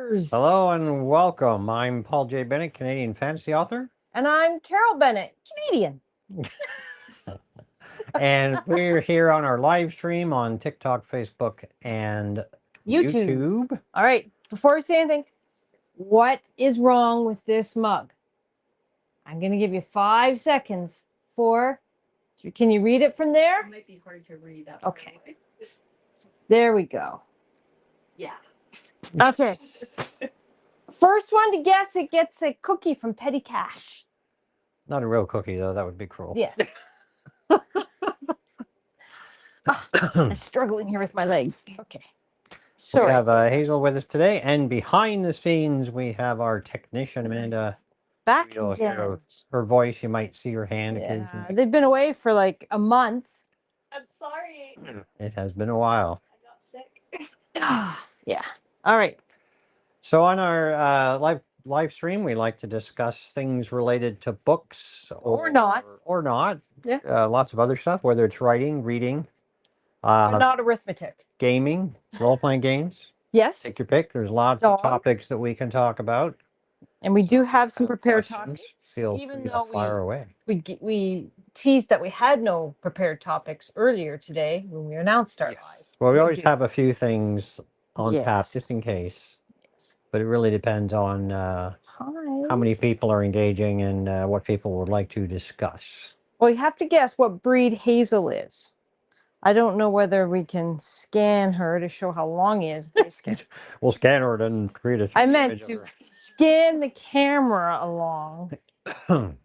listeners. Hello and welcome. I'm Paul J. Bennett, Canadian fantasy author. And I'm Carol Bennett, Canadian. And we're here on our live stream on TikTok, Facebook, and YouTube. All right, before we say anything, what is wrong with this mug? I'm going to give you 5 seconds. 4, 3. Can you read it from there? It might be hard to read that. Okay. There we go. Yeah. Okay. First one to guess it gets a cookie from Petty Cash. Not a real cookie, though. That would be cruel. Yes. I'm struggling here with my legs. Okay. So we have Hazel with us today, and behind the scenes we have our technician Amanda. Back You'll again. hear her voice. You might see her hand. Yeah, they've been away for like a month. I'm sorry. It has been a while. I got sick. Yeah. All right. So on our live stream, we like to discuss things related to books Or not. Or not. Yeah. Lots of other stuff, whether it's writing, reading, But not arithmetic. gaming, role-playing games. Yes. Take your pick. There's lots of topics that we can talk about. And we do have some prepared Questions, topics. Feel even free though to fire away. we teased that we had no prepared topics earlier today when we announced our live. Well, we We always do. have a few things on tap Yes. just in case. Yes. But it really depends on Hi. how many people are engaging and what people would like to discuss. Well, you have to guess what breed Hazel is. I don't know whether we can scan her to show how long he is. We'll scan her and create a. I meant to scan the camera along. I'm gonna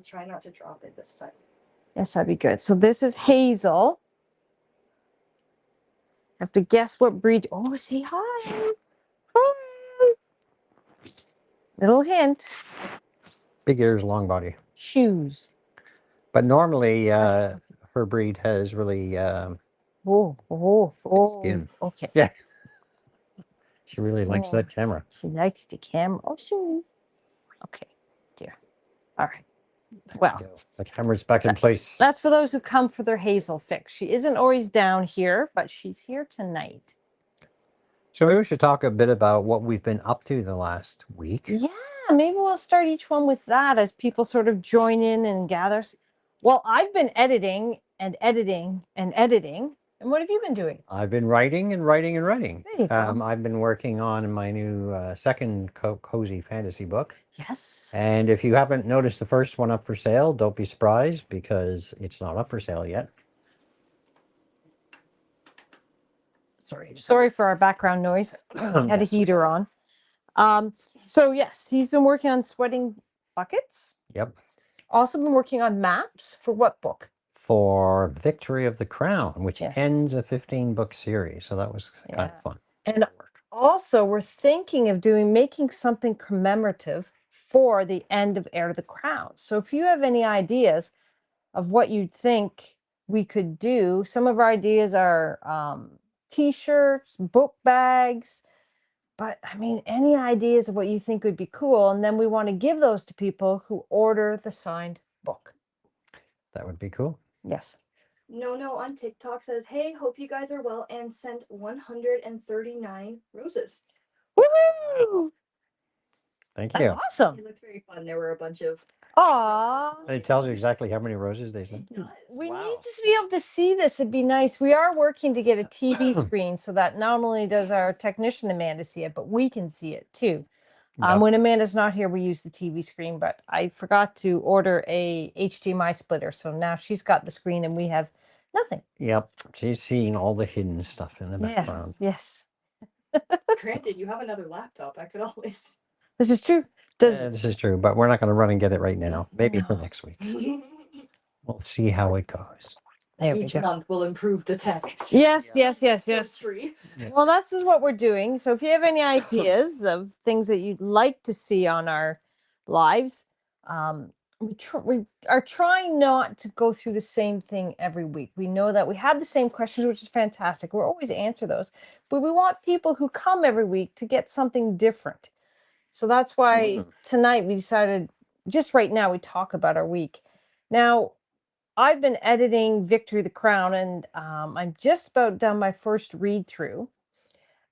try not to drop it this time. Yes, that'd be good. So this is Hazel. Have to guess what breed. Oh, say hi. Hi. Little hint. Big ears, long body. Shoes. But normally, her breed has really. Oh. Skin. Okay. Yeah. She really likes Oh. that camera. She likes the camera. Oh, shoes. Okay, dear. All right. Well, The camera's back in place. that's for those who come for their Hazel fix. She isn't always down here, but she's here tonight. So maybe we should talk a bit about what we've been up to the last week. Yeah, maybe we'll start each one with that as people sort of join in and gather. Well, I've been editing and editing and editing. And what have you been doing? I've been writing and writing and writing. There you go. I've been working on my new second cozy fantasy book. Yes. And if you haven't noticed the first one up for sale, don't be surprised because it's not up for sale yet. Sorry for our background noise. Had a heater on. So yes, he's been working on Sweating Buckets. Yep. Also been working on maps for what book? For Victory of the Crown, which Yes. ends a 15-book series. So that was kind Yeah. of fun. And also we're thinking of making something commemorative for the end of Heir to the Crown. So if you have any ideas of what you think we could do, some of our ideas are t-shirts, book bags, but I mean, any ideas of what you think would be cool. And then we want to give those to people who order the signed book. That would be cool. Yes. No on TikTok says, "Hey, hope you guys are well," and sent 139 roses. Woohoo! Thank That's you. awesome. It looked very fun. There were a bunch of. Aw. It tells you exactly how many roses they sent. It does. We Wow. need to be able to see this. It'd be nice. We are working to get a TV screen so that not only does our technician Amanda see it, but we can see it too. Yep. When Amanda's not here, we use the TV screen, but I forgot to order a HDMI splitter. So now she's got the screen and we have nothing. Yep. She's seeing all the hidden stuff in the background. Yes. Granted, you have another laptop. I could always. This is true. Does This is true, but we're not going to run and get it right now. Maybe for No. next week. We'll see how it goes. there we Each go. month will improve the tech. Yes. Tree. Well, this is what we're doing. So if you have any ideas of things that you'd like to see on our lives, we are trying not to go through the same thing every week. We know that we have the same questions, which is fantastic. We'll always answer those, but we want people who come every week to get something different. So that's why tonight we decided, just right now, we talk about our week. Now, I've been editing Victory of the Crown, and I'm just about done my first read through.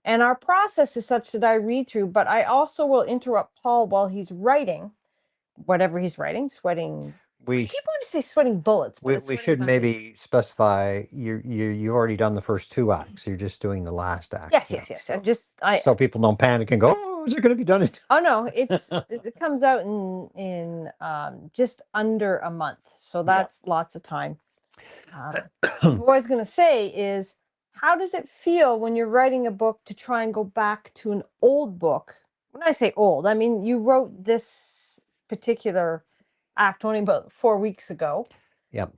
And our process is such that I read through, but I also will interrupt Paul while he's writing whatever he's writing, sweating. We People want to say sweating bullets, but we, it's we sweating should buckets. maybe specify you've already done the first 2 acts. You're just doing the last act. Yes, now, yes, yes. So, I'm just so people don't panic and go, "Oh, is it going to be done?" Oh no, it comes out in just under a month, so that's lots of time. What I was going to say is, how does it feel when you're writing a book to try and go back to an old book? When I say old, I mean you wrote this particular act only about 4 weeks ago. Yep.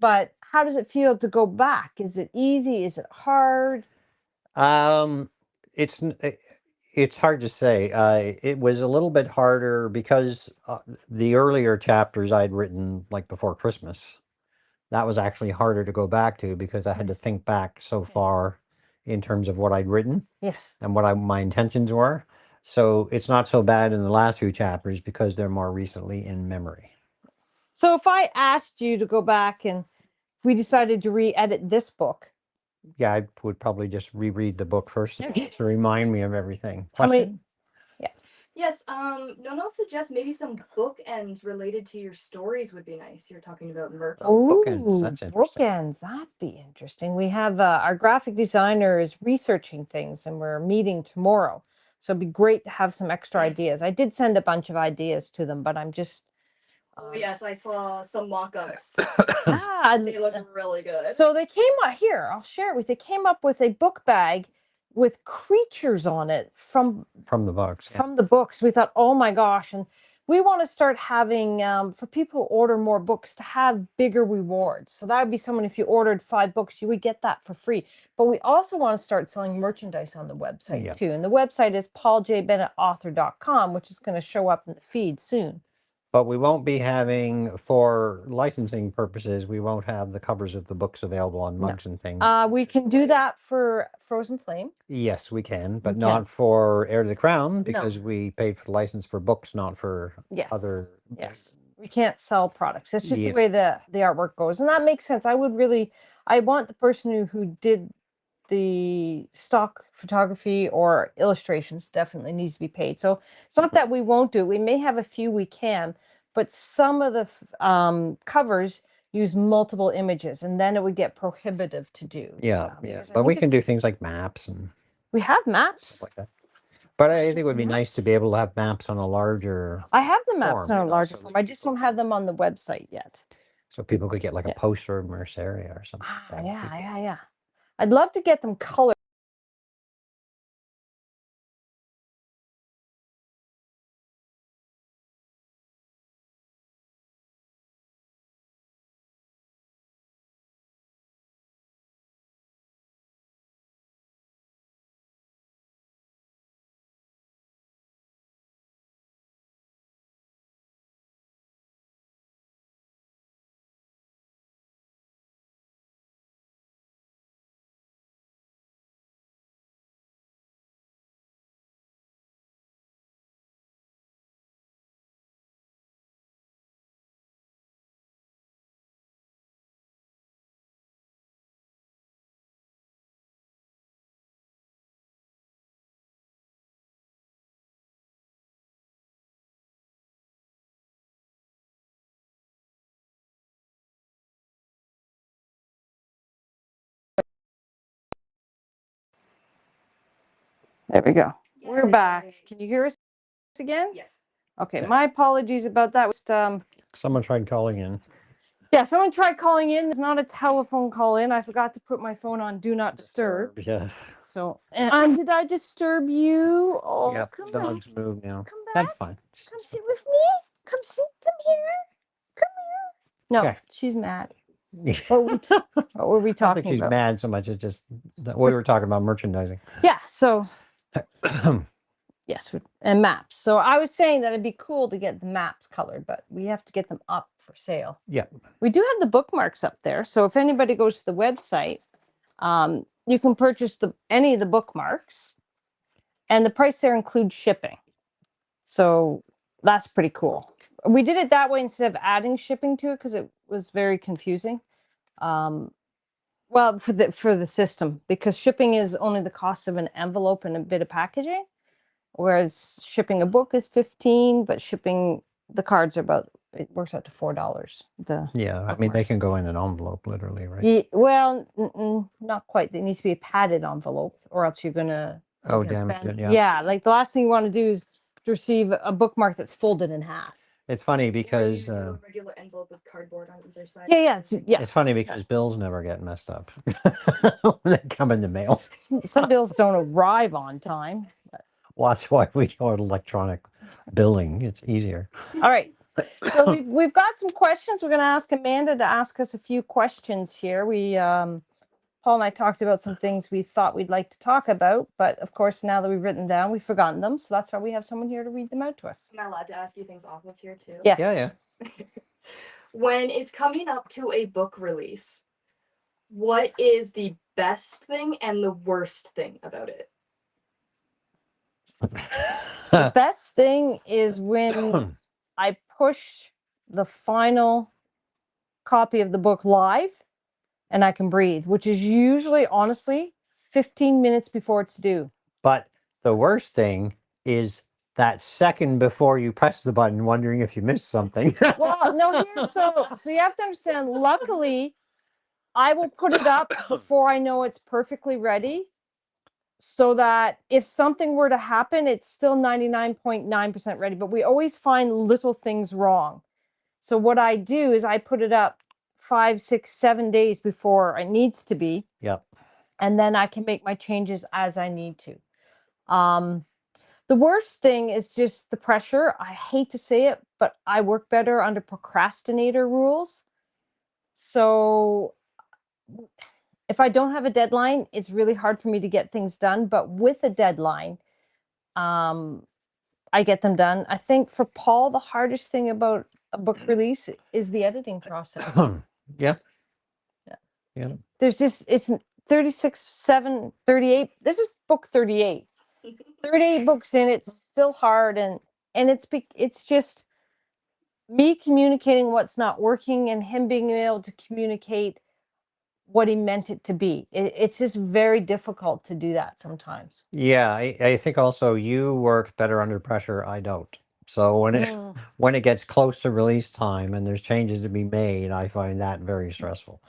But how does it feel to go back? Is it easy? Is it hard? It's it's hard to say. It was a little bit harder because the earlier chapters I'd written like before Christmas. That was actually harder to go back to because I had to think back so far in terms of what I'd written Yes. and what my intentions were. So it's not so bad in the last few chapters because they're more recently in memory. So if I asked you to go back and if we decided to re-edit this book, Yeah, I would probably just reread the book first Okay. to remind me of everything. How many- Question? Yes, Nono suggests maybe some bookends related to your stories would be nice. You're talking about Myrtle. bookends, that's interesting. bookends. That'd be interesting. We have our graphic designer is researching things, and we're meeting tomorrow. So it'd be great to have some extra ideas. I did send a bunch of ideas to them, but I'm just. Oh yes, I saw some mock-ups. Ah, They look really good. so they came up here. I'll share it with. They came up with a book bag with creatures on it from the books. Yeah. from the books. We thought, oh my gosh, and we want to start having for people who order more books to have bigger rewards. So that would be someone, if you ordered 5 books, you would get that for free. But we also want to start selling merchandise on the website Yeah. too. And the website is pauljbennettauthor.com, which is going to show up in the feed soon. But we won't be having, for licensing purposes, we won't have the covers of the books available on mugs and things. We can do that for Frozen Flame. Yes, we can, but We not can. for Heir to the Crown because we paid for the license for books, not for Yes. other. Yes. We can't sell products. It's just Yeah. the way the artwork goes. And that makes sense. I want the person who did the stock photography or illustrations definitely needs to be paid. So it's not that we won't do it. We may have a few we can, but some of the covers use multiple images, and then it would get prohibitive to do. Yeah, because I but we think can do things like maps and we have maps. stuff like that. But I think it would be nice to be able to have maps on a larger, I have the maps form, on you a know, larger so form. that I just don't have them on the website yet. so people could get like Yeah. a poster of Merceria or something. That would be good. Yeah. I'd love to get them colored. There we go. We're back. Can you hear us again? Yes. Okay, Okay. my apologies about that. Someone tried calling in. Yeah, someone tried calling in. It's not a telephone call in. I forgot to put my phone on Do Not Disturb. Yeah. So, did I disturb you? Oh, Yep. come The back. dogs move now. Come back. That's fine. Come sit with me. Come sit. Come here. Come here. No, Okay. she's mad. I What were we don't think talking she's about? mad so much. It's just that we were talking about merchandising. Yeah, so yes, and maps. So I was saying that it'd be cool to get the maps colored, but we have to get them up for sale. Yeah. We do have the bookmarks up there. So if anybody goes to the website, you can purchase any of the bookmarks, and the price there includes shipping. So that's pretty cool. We did it that way instead of adding shipping to it because it was very confusing. Well, for the system, because shipping is only the cost of an envelope and a bit of packaging, whereas shipping a book is 15, but shipping the cards are about, it works out to $4. Yeah, I mean, they can go in an envelope, literally, right? Yeah, well, not quite. It needs to be a padded envelope, or else you're gonna Oh, get damage bent. it, yeah. Yeah, like the last thing you want to do is to receive a bookmark that's folded in half. It's funny Or because you do a regular envelope with cardboard on either side. Yeah, yeah. it's funny because bills never get messed up when they come in the mail. Some bills don't arrive on time. Well, that's why we go with electronic billing. It's easier. All right. So we've got some questions. We're going to ask Amanda to ask us a few questions here. Paul and I talked about some things we thought we'd like to talk about, but of course, now that we've written down, we've forgotten them. So that's why we have someone here to read them out to us. Am I allowed to ask you things off of here too? Yeah. Yeah. When it's coming up to a book release, what is the best thing and the worst thing about it? The best thing is when I push the final copy of the book live and I can breathe, which is usually, honestly, 15 minutes before it's due. But the worst thing is that second before you press the button, wondering if you missed something. Well, no, so you have to understand, luckily, I will put it up before I know it's perfectly ready, so that if something were to happen, it's still 99.9% ready. But we always find little things wrong. So what I do is I put it up 5, 6, 7 days before it needs to be. Yep. And then I can make my changes as I need to. The worst thing is just the pressure. I hate to say it, but I work better under procrastinator rules. So if I don't have a deadline, it's really hard for me to get things done. But with a deadline, I get them done. I think for Paul, the hardest thing about a book release is the editing process. Yeah. There's just, it's 36, 7, 38. This is book 38. 38 books in, it's still hard. And it's just me communicating what's not working and him being able to communicate what he meant it to be. It's just very difficult to do that sometimes. Yeah, I think also you work better under pressure. I don't. So when it gets close to release time and there's changes to be made, I find that very stressful.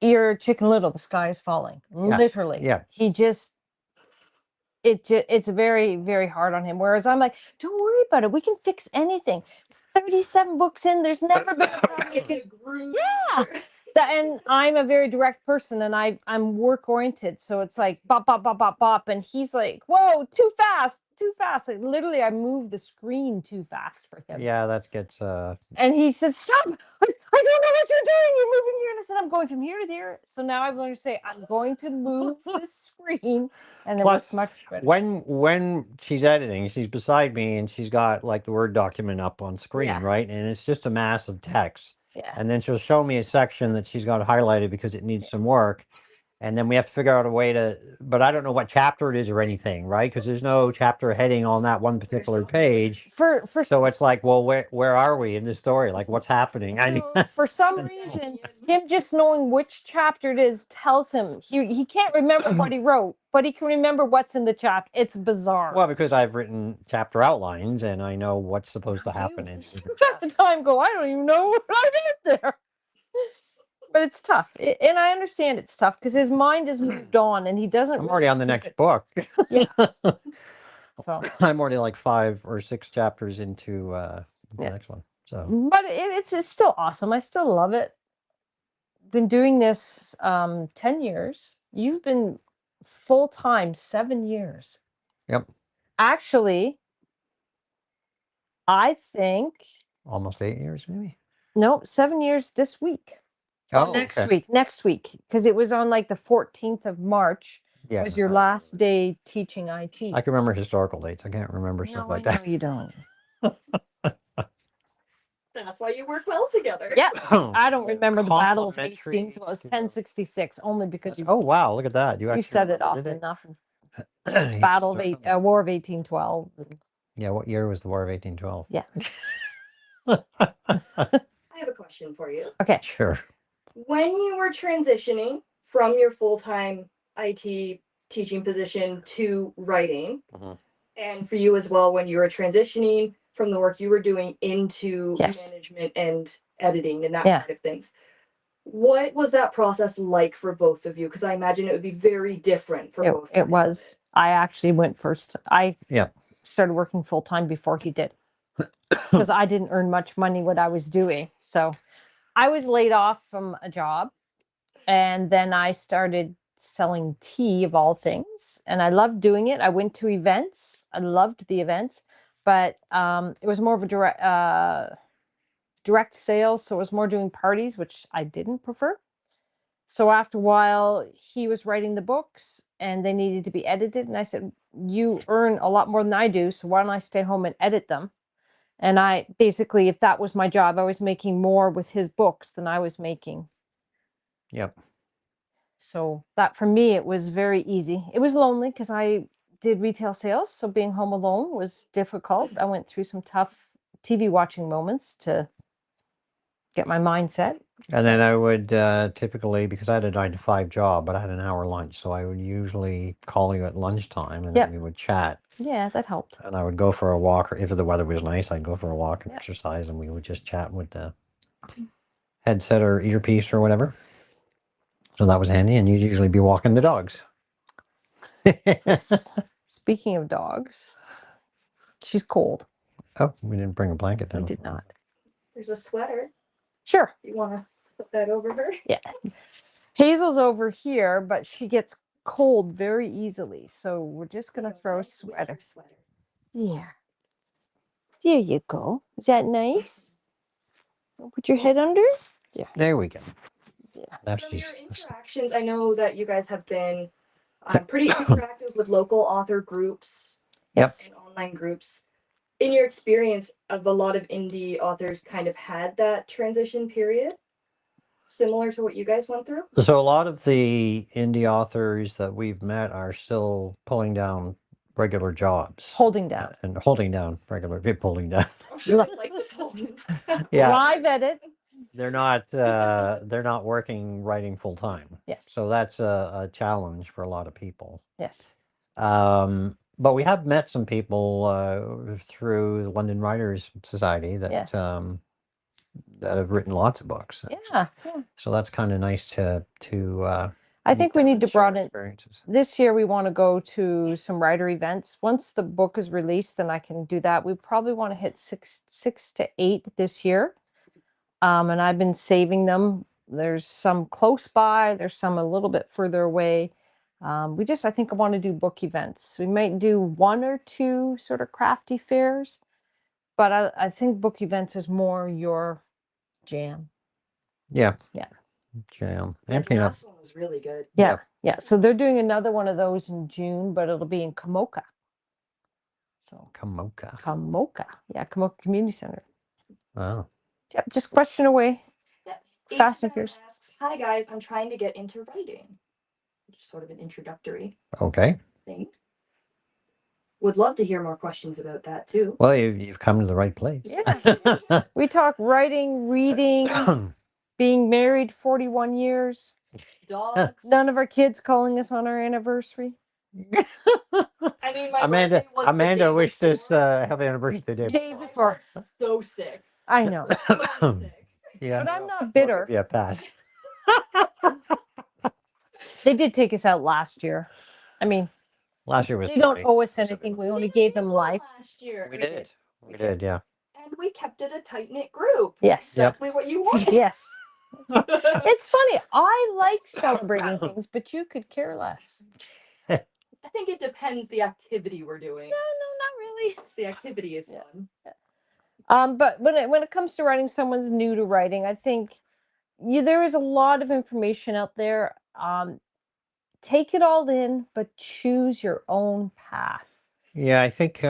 You're Chicken Little, the sky is falling. Yeah. Literally. Yeah. It's very, very hard on him. Whereas I'm like, don't worry about it. We can fix anything. 37 books in, there's never been a problem. Yeah. And I'm a very direct person, and I'm work oriented. So it's like bop, bop, bop, bop, bop. And he's like, whoa, too fast, too fast. Like, literally, I move the screen too fast for him. Yeah, that gets And he says, stop, I don't know what you're doing. You're moving here. And I said, I'm going from here to there. So now I've learned to say, I'm going to move the screen. And it works much better. When she's editing, she's beside me and she's got like the Word document up on screen, right? And it's just a mass of text. Yeah. And then she'll show me a section that she's got highlighted because it needs some work. And then we have to figure out a way to, but I don't know what chapter it is or anything, right? Because there's no chapter heading on that one particular page. So it's like, well, where are we in this story? Like, what's happening? So for some reason, him just knowing which chapter it is tells him he can't remember what he wrote, but he can remember what's in the chapter. It's bizarre. Well, because I've written chapter outlines and I know what's supposed to happen. At the time, go, I don't even know what I did there. But it's tough. And I understand it's tough because his mind has moved on and he doesn't. I'm already on the next book. Yeah. So I'm already like 5 or 6 chapters into the next one. So, but it's still awesome. I still love it. Been doing this 10 years. You've been full-time 7 years. Yep. Actually, I think almost 8 years, maybe. No, 7 years this week. Oh, next week, because it was on like the 14th of March. Yeah, was your last day teaching IT. I can remember historical dates. I can't remember stuff like that. No, you don't. That's why you work well together. Yeah, I don't remember the Battle of Hastings. It was 1066, only because you. Oh wow, look at that! You said it often enough. Battle of War of 1812. Yeah, what year was the War of 1812? Yeah. I have a question for you. Okay. Sure. When you were transitioning from your full-time IT teaching position to writing, Mhm. and for you as well when you were transitioning from the work you were doing into Yes. management and editing and that Yeah. kind of things. What was that process like for both of you? Because I imagine it would be very different for both. It was. I actually went first. I Yeah. started working full time before he did because I didn't earn much money what I was doing. So I was laid off from a job, and then I started selling tea of all things, and I loved doing it. I went to events. I loved the events, but it was more of a direct sales, so it was more doing parties, which I didn't prefer. So after a while, he was writing the books and they needed to be edited. And I said, you earn a lot more than I do. So why don't I stay home and edit them? And I basically, if that was my job, I was making more with his books than I was making. Yep. So that for me, it was very easy. It was lonely because I did retail sales. So being home alone was difficult. I went through some tough TV watching moments to get my mindset. And then I would typically, because I had a 9 to 5 job, but I had an hour lunch, so I would usually call you at lunchtime, and Yep. then we would chat. Yeah, that helped. And I would go for a walk, or if the weather was nice, I'd go for a walk and Yep. exercise, and we would just chat with the headset or earpiece or whatever. So that was handy, and you'd usually be walking the dogs. Yes. Speaking of dogs, she's cold. Oh, we didn't bring a blanket We down. did not. There's a sweater. Sure. You want to put that over her? Yeah. Hazel's over here, but she gets cold very easily. So we're just going to throw a sweater. Yeah. There you go. Is that nice? Put your head under. There we go. Yeah. Now From your she's interactions, I know that you guys have been pretty interactive with local author groups Yes. and online groups. In your experience, of a lot of indie authors kind of had that transition period, similar to what you guys went through? So a lot of the indie authors that we've met are still pulling down regular jobs. Holding down. And holding down regular, pulling down. I'm sure they like to pull it. Yeah. Live edit. They're not working writing full time. Yes. So that's a challenge for a lot of people. Yes. But we have met some people through the London Writers Society that that have written lots of books. Yeah. So that's kind of nice to I think we need to share broaden experiences. this year. We want to go to some writer events. Once the book is released, then I can do that. We probably want to hit six to 8 this year. And I've been saving them. There's some close by, there's some a little bit further away. I think I want to do book events. We might do 1 or 2 sort of crafty fairs, but I think book events is more your jam. Yeah. Yeah. Jam. Yeah, And the peanut. last one was really good. Yeah. Yeah. So they're doing another one of those in June, but it'll be in Kamoka. So Kamoka. Yeah, Kamoka Community Center. Wow. Yep, just question away. Yep. Fast and 87 Furious. asks, hi guys, I'm trying to get into writing. Which is sort of an introductory Okay. thing. Would love to hear more questions about that too. Well, you've come to the right place. Yeah. We talk writing, reading, being married 41 years. Dogs. None of our kids calling us on our anniversary. I mean, my birthday was the Amanda day wished us before. happy anniversary the day Day before. before. I was so sick. I know. So sick. Yeah. But I'm not bitter. Yeah, pass. They did take us out last year. I mean, Last year was they don't funny. owe us anything. We only gave them life. Last year. We did. We did, yeah. And we kept it a tight-knit group. Yes. Exactly what you wanted. Yes. It's funny. I like celebrating things, but you could care less. I think it depends the activity we're doing. No, not really. The activity is Yeah. fun. But when it comes to writing, someone's new to writing, I think there is a lot of information out there. Take it all in, but choose your own path. Yeah, I think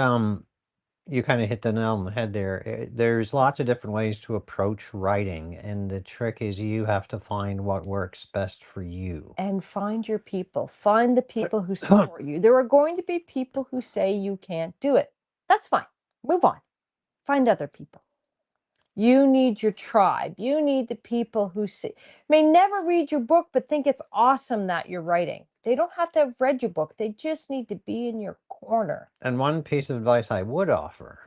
you kind of hit the nail on the head there. There's lots of different ways to approach writing, and the trick is you have to find what works best for you. And find your people. Find the people who support you. There are going to be people who say you can't do it. That's fine. Move on. Find other people. You need your tribe. You need the people who may never read your book, but think it's awesome that you're writing. They don't have to have read your book. They just need to be in your corner. And one piece of advice I would offer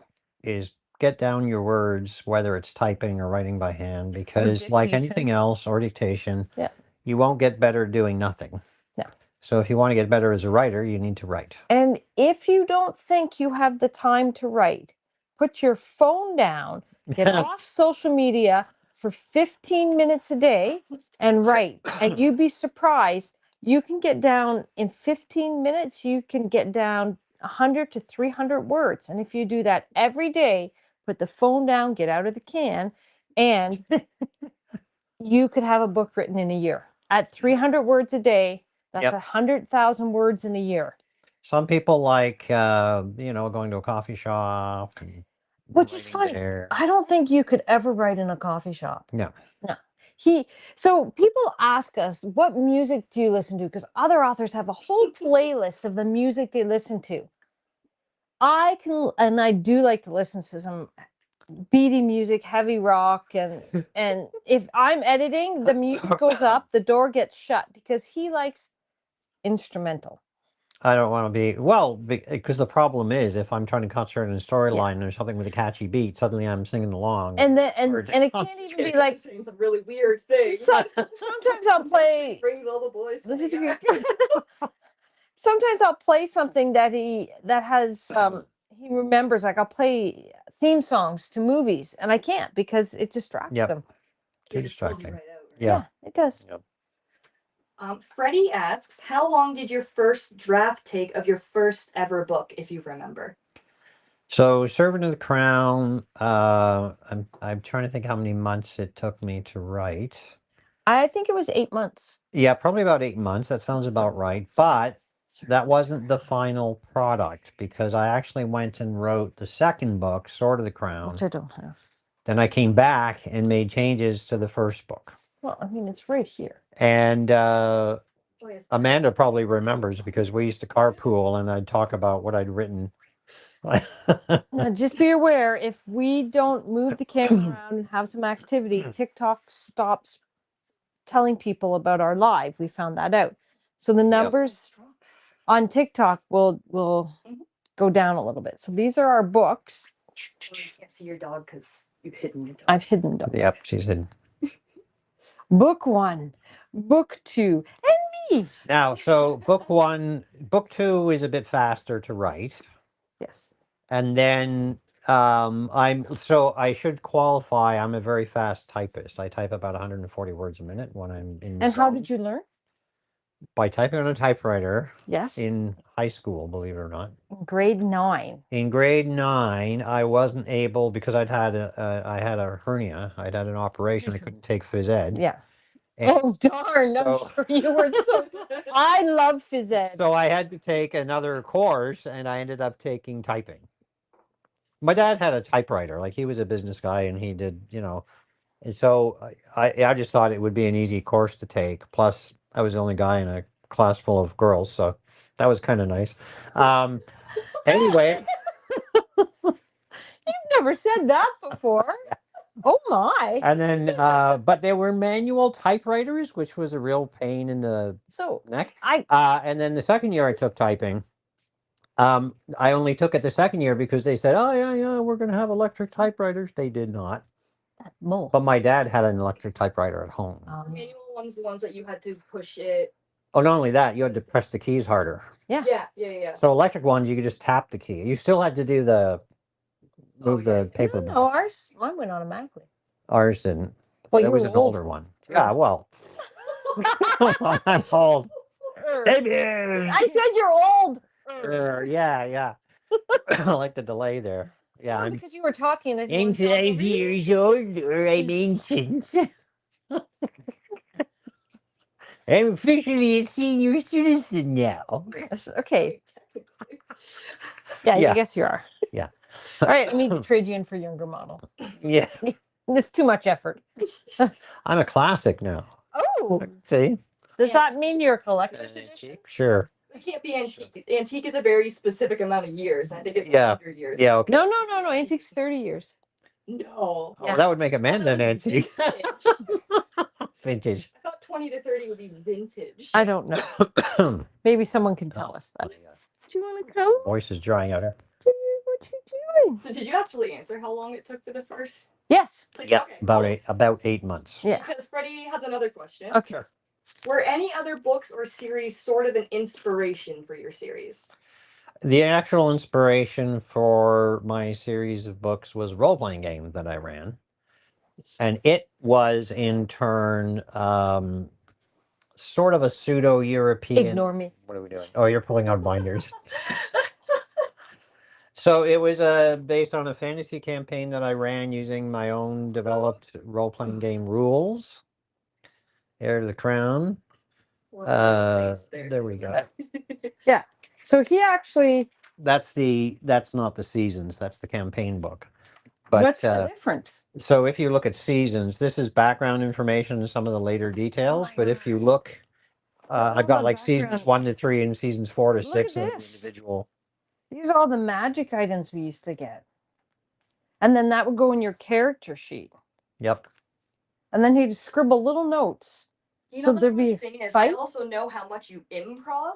is get down your words, whether it's typing or writing by hand, because like dictation. anything else or dictation, Yeah. you won't get better doing nothing. No. So if you want to get better as a writer, you need to write. And if you don't think you have the time to write, put your phone down, get off social media for 15 minutes a day and write. And you'd be surprised. You can get down in 15 minutes, you can get down 100 to 300 words. And if you do that every day, put the phone down, get out of the can, and you could have a book written in a year. At 300 words a day, that's Yep. 100,000 words in a year. Some people like, going to a coffee shop. And Which is writing funny. there. I don't think you could ever write in a coffee shop. No. No. So people ask us, what music do you listen to? Because other authors have a whole playlist of the music they listen to. I do like to listen to some beaty music, heavy rock, and if I'm editing, the music goes up, the door gets shut because he likes instrumental. I don't want to be, well, because the problem is if I'm trying to concentrate on a storyline or something with a catchy beat, suddenly I'm singing along. And then it's and hard to it can't even be concentrate. like saying some really weird things. sometimes I'll play Brings all the boys. sometimes I'll play something that has he remembers, like I'll play theme songs to movies and I can't because it distracts Yep. him. Too It just pulls you distracting. right out, right? Yeah. It does. Yep. Freddie asks, how long did your first draft take of your first ever book, if you remember? So, Servant of the Crown, I'm trying to think how many months it took me to write. I think it was 8 months. Yeah, probably about 8 months. That sounds about right. But that wasn't the final product because I actually went and wrote the second book, Sword of the Crown. Which I don't have. Then I came back and made changes to the first book. Well, I mean, it's right here. And Oh, yes. Amanda probably remembers because we used to carpool and I'd talk about what I'd written. Now, just be aware, if we don't move the camera around and have some activity, TikTok stops telling people about our live. We found that out. So the numbers on TikTok will go down a little bit. So these are our books. Oh, you can't see your dog because you've hidden your dog. I've hidden them. Yep, she said. Book 1, book 2, and me. Now, so book 2 is a bit faster to write. Yes. And then I should qualify, I'm a very fast typist. I type about 140 words a minute when I'm in the And how zone. did you learn? By typing on a typewriter Yes. in high school, believe it or not. Grade 9. In grade 9, I wasn't able because I had a hernia. I'd had an operation. I couldn't take phys ed. Yeah. And Oh darn! so- I'm sure you were so. I love phys ed. So I had to take another course, and I ended up taking typing. My dad had a typewriter, like he was a business guy, and he did, And so I just thought it would be an easy course to take. Plus, I was the only guy in a class full of girls, so that was kind of nice. Anyway, You've never said that before. Oh my! and then, but they were manual typewriters, which was a real pain in the So neck. I And then the second year I took typing. I only took it the second year because they said, "Oh yeah, we're going to have electric typewriters." They did not. But my dad had an electric typewriter at home. Manual ones, the ones that you had to push it. Oh, not only that, you had to press the keys harder. Yeah. Yeah. So electric ones, you could just tap the key. You still had to do move the paper. No, mine went automatically. Ours didn't. Well, It you was were an old. older one. Yeah, well, I'm old. Baby. I said you're old. Yeah. I like the delay there. Yeah, No, I'm because you were talking. and you I'm wanted to talk 5 over you. years older, I'm ancient. I'm officially a senior citizen now. Yes, okay. Yeah, Yeah. I guess you are. Yeah. All right, I need to trade you in for younger model. Yeah, It's too much effort. I'm a classic now. Oh, See? does that mean you're a collector's edition? Sure. It can't be antique. Antique is a very specific amount of years. I think it's Yeah. 100 years. Yeah, okay. No. Antique's 30 years. No. Oh, that would make I Amanda thought an it was antique. vintage. Vintage. I thought 20 to 30 would be vintage. I don't know. Maybe someone can tell us that. Do you want to come? Voice is drying out. What you doing? So did you actually answer how long it took for the first? Yes. Yeah, Okay, about 8 months. Yeah. Because Freddie has another question. Okay. Were any other books or series sort of an inspiration for your series? The actual inspiration for my series of books was a role-playing game that I ran. And it was in turn sort of a pseudo-European. Ignore me. What are we doing? Oh, you're pulling out binders. So it was based on a fantasy campaign that I ran using my own developed role-playing game rules. Heir to the Crown. There we go. Yeah. So he actually. That's not the seasons. That's the campaign book. But What's the difference? so if you look at seasons, this is background information and some of the later details. my But if you look, I've all got the like seasons background. 1 to 3 and seasons 4 to Look 6 at of the this. individual. These are all the magic items we used to get. And then that would go in your character sheet. Yep. And then he'd scribble little notes. You So know, the there'd funny be thing is, fight? I also know how much you improv.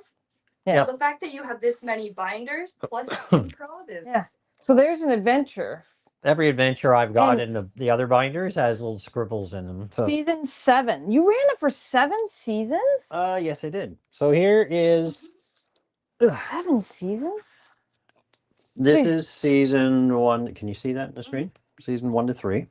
Yeah. So the fact that you have this many binders plus improv is. Yeah. So there's an adventure. Every adventure I've got And- in the other binders has little scribbles in them. So Season 7. You ran it for 7 seasons? yes, I did. So here is 7 seasons? this Wait. is season 1. Can you see that in the screen? Season 1 to 3.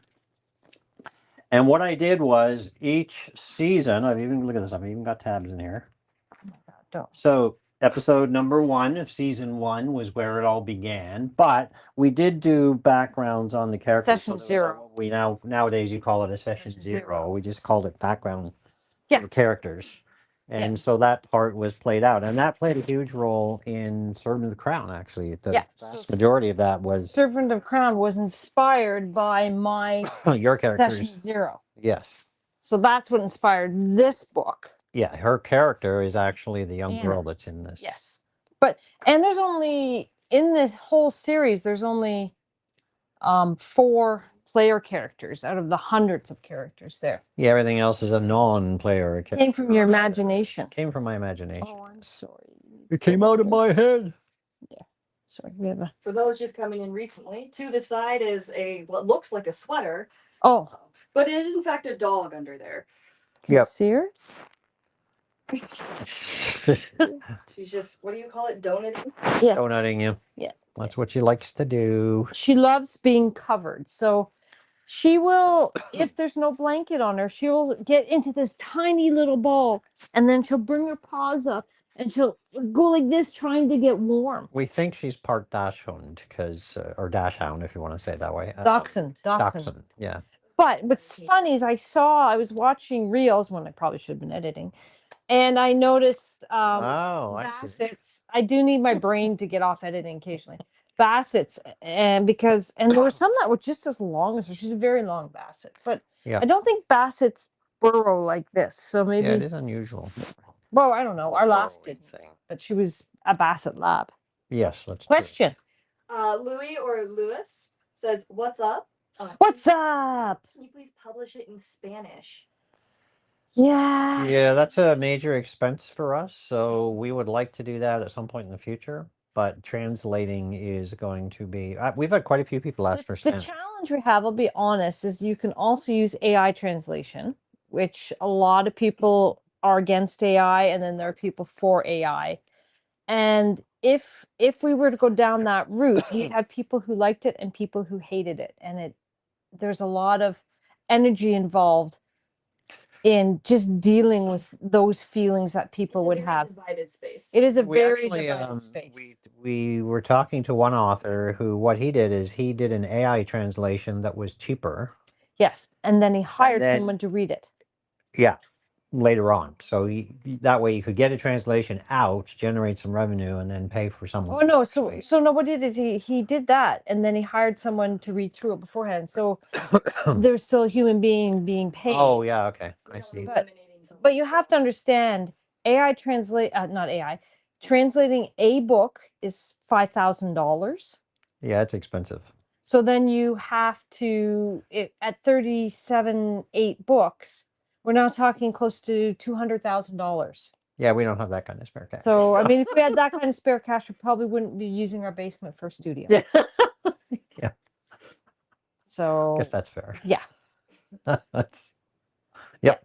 And what I did was each season, look at this, I've even got tabs in here. Oh my God, don't. So episode number 1 of season 1 was where it all began, but we did do backgrounds on the characters. Session there was 0. what we nowadays you call it a session Session 0. 0. We just called it background Yeah. for characters. And so that part was played out, and that played a huge role in Servant of the Crown. Actually, the Yeah, vast so majority of that was Servant of Crown was inspired by my your characters. Session 0. Yes. So that's what inspired this book. Yeah, her character is actually the young Anna. girl that's in this. Yes. And there's only, in this whole series, there's only 4 player characters out of the hundreds of characters there. Yeah, everything else is a non-player. Came from your imagination. Came from my imagination. Oh, I'm sorry. It came out of my head. Sorry. We have a. For those just coming in recently, to the side is what looks like a sweater, Oh. but it is in fact a dog under there. Can you Yep. see her? She's just, what do you call it, donating? Yes. Donutting you. Yeah. That's what she likes to do. She loves being covered. So she will, if there's no blanket on her, she'll get into this tiny little ball and then she'll bring her paws up and she'll go like this trying to get warm. We think she's part dachshund because, or dachshund if you want to say it that way. Dachshund. Dachshund. Yeah. But what's funny is I was watching reels when I probably should have been editing. And I noticed Oh, I see. Bassett's. I do need my brain to get off editing occasionally. Bassett's, and there were some that were just as long as her. She's a very long Basset, but Yeah. I don't think Bassett's burrow like this. So maybe, Yeah, it is unusual. well, I don't know. Our last Burrowing did, thing. but she was a Basset lab. Yes, that's true. Question: Louis or Lewis says, "What's up? What's up? Can you please publish it in Spanish?" Yeah. Yeah, that's a major expense for us. So we would like to do that at some point in the future. But translating is going to be. We've had quite a few people ask for The Spanish. challenge we have, I'll be honest, is you can also use AI translation, which a lot of people are against AI, and then there are people for AI. And if we were to go down that route, you'd have people who liked it and people who hated it, and there's a lot of energy involved in just dealing with those feelings that people would have. Divided space. It is a We very actually, divided space. we were talking to one author who what he did is he did an AI translation that was cheaper. Yes, and then he hired then- someone to read it. Yeah, later on. So that way you could get a translation out, generate some revenue, and then pay for someone. Oh to no, actually- so no, what he did is he did that, and then he hired someone to read through it beforehand. So there's still a human being paid. Oh yeah, okay, I see. But you have to understand, AI not AI, translating a book is $5,000. Yeah, it's expensive. So then you have to, at 37.8 books, we're now talking close to $200,000. Yeah, we don't have that kind of spare cash. So, I mean, if we had that kind of spare cash, we probably wouldn't be using our basement for a studio. Yeah. Yeah, So, guess that's fair. yeah. That's, yep.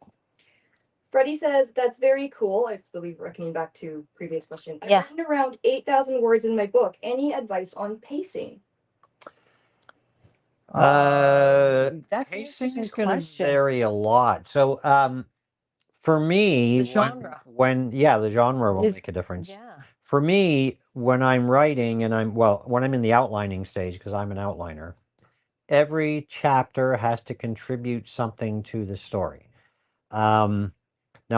Freddie says, that's very cool. I believe reckoning back to previous question. I've Yeah. written around 8,000 words in my book. Any advice on pacing? That's an Pacing interesting is going to question. vary a lot. So, for me, The genre. the genre will Is- make a difference. Yeah. For me, when I'm writing and when I'm in the outlining stage, because I'm an outliner, every chapter has to contribute something to the story. Now,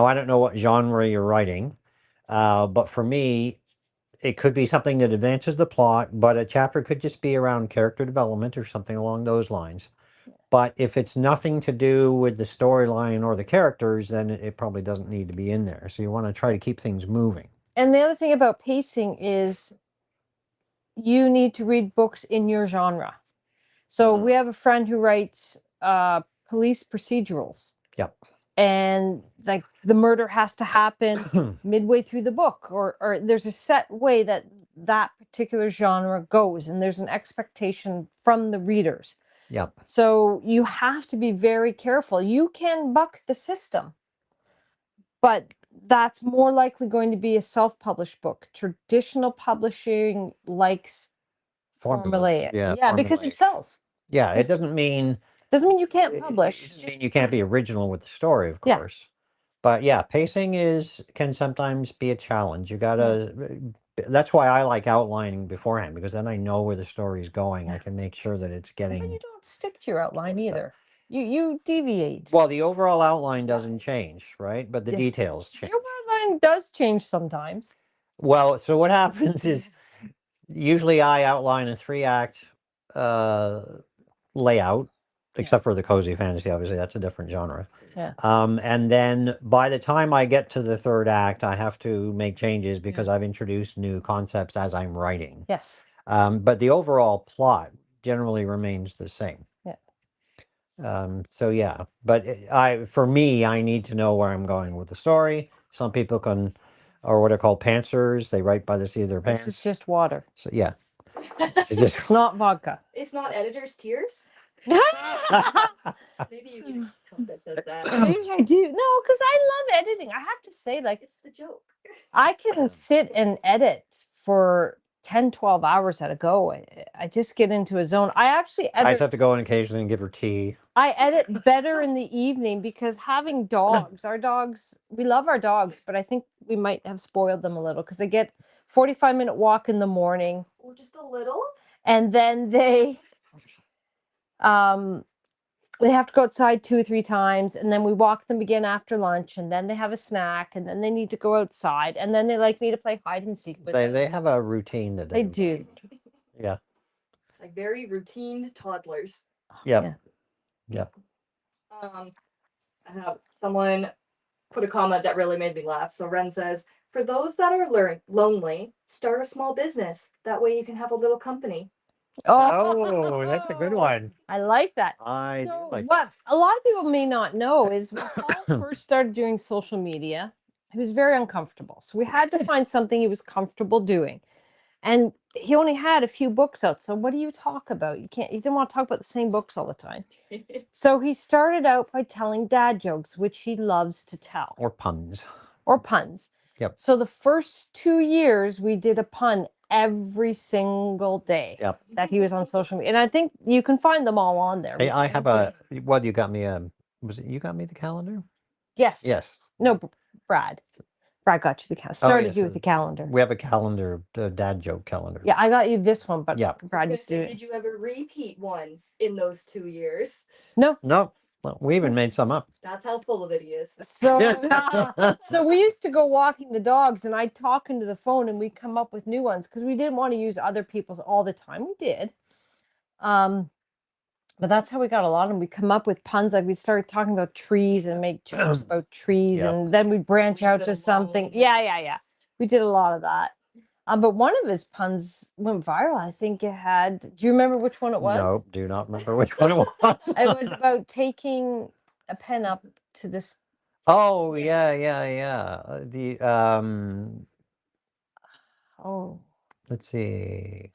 I don't know what genre you're writing, but for me, it could be something that advances the plot, but a chapter could just be around character development or something along those lines. But if it's nothing to do with the storyline or the characters, then it probably doesn't need to be in there. So you want to try to keep things moving. And the other thing about pacing is you need to read books in your genre. So we have a friend who writes police procedurals. Yep. And like the murder has to happen midway through the book, or there's a set way that particular genre goes, and there's an expectation from the readers. Yep. So you have to be very careful. You can buck the system, but that's more likely going to be a self-published book. Traditional publishing likes formulaic. Yeah, because it formulaic. sells. Yeah, it doesn't mean Doesn't mean you can't publish. It It's doesn't just mean you can't be original with the story, of Yeah. course. But yeah, pacing can sometimes be a challenge. You gotta. That's why I like outlining beforehand, because then I know where the story's going. I can make sure that it's But getting. you don't stick to your outline either. You deviate. Well, the overall outline doesn't change, right? But the Yeah. details change. Your outline does change sometimes. Well, so what happens is usually I outline a 3-act layout, except for the cozy fantasy. Obviously, that's a different genre. Yeah. And then by the time I get to the 3rd act, I have to make changes because I've introduced new concepts as I'm writing. Yes. But the overall plot generally remains the same. Yeah. So yeah, but for me, I need to know where I'm going with the story. Some people or what are called pantsers. They write by the seat of their pants. This is just water. So yeah, It's not vodka. It's not editor's tears? Maybe you get a cup that says that. Maybe I do. No, because I love editing. I have to say, like, It's the joke. I can sit and edit for 10, 12 hours at a go. I just get into a zone. I actually I just edit. have to go in occasionally and give her tea. I edit better in the evening because having dogs, we love our dogs, but I think we might have spoiled them a little because they get 45-minute walk in the morning, Or just a little? and then they have to go outside 2 or 3 times, and then we walk them again after lunch, and then they have a snack, and then they need to go outside, and then they like me to play hide and seek with them. They have a routine that They do. Yeah. Like very routine toddlers. Yep. Yeah. Yep. I have someone put a comment that really made me laugh. So Ren says, for those that are lonely, start a small business. That way you can have a little company. Oh, that's a good one. I like that. I do So like what a lot of people may not know is when Paul first started doing social media, he was very uncomfortable. So we had to find something he was comfortable doing. And he only had a few books out. So what do you talk about? You didn't want to talk about the same books all the time. So he started out by telling dad jokes, which he loves to tell. Or puns. Or puns. Yep. So the first 2 years we did a pun every single day Yep. that he was on social media. And I think you can find them all on there. Hey, I have you got me was it you got me the calendar? Yes. Yes. No, Brad. Brad got you the calendar. Started you with the calendar. We have a calendar, the dad joke calendar. Yeah, I got you this one, but Yeah. Brad used to do it. Did you ever repeat one in those 2 years? No. No. Well, we even made some up. That's how full of it he is. So we used to go walking the dogs, and I'd talk into the phone, and we'd come up with new ones because we didn't want to use other people's all the time. We did. But that's how we got a lot of them. We come up with puns, like we started talking about trees and make jokes about trees, Yep. and then we'd branch Leave out it to alone. something. Yeah. We did a lot of that. But one of his puns went viral. I think it had. Do you remember which one it was? Nope, do not remember which one it was. It was about taking a pen up to this. Oh, yeah. The Oh, let's see.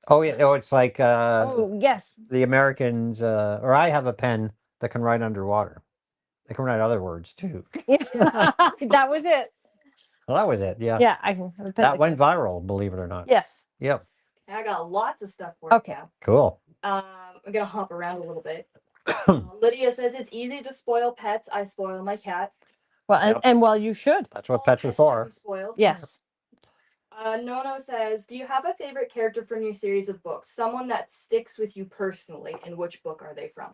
Oh yeah, oh it's like oh yes. the Americans or I have a pen that can write underwater. They can write other words too. That was it. Well, that was it. Yeah. Yeah, I can. I bet That the- went viral, believe it or not. Yes. Yep. I got lots of stuff for Okay. you. Cool. I'm gonna hop around a little bit. Lydia says it's easy to spoil pets. I spoil my cat. Well, Yep. and well, you should. That's what All pets are should for. be spoiled. Yes. Nono says, do you have a favorite character from your series of books? Someone that sticks with you personally, and which book are they from?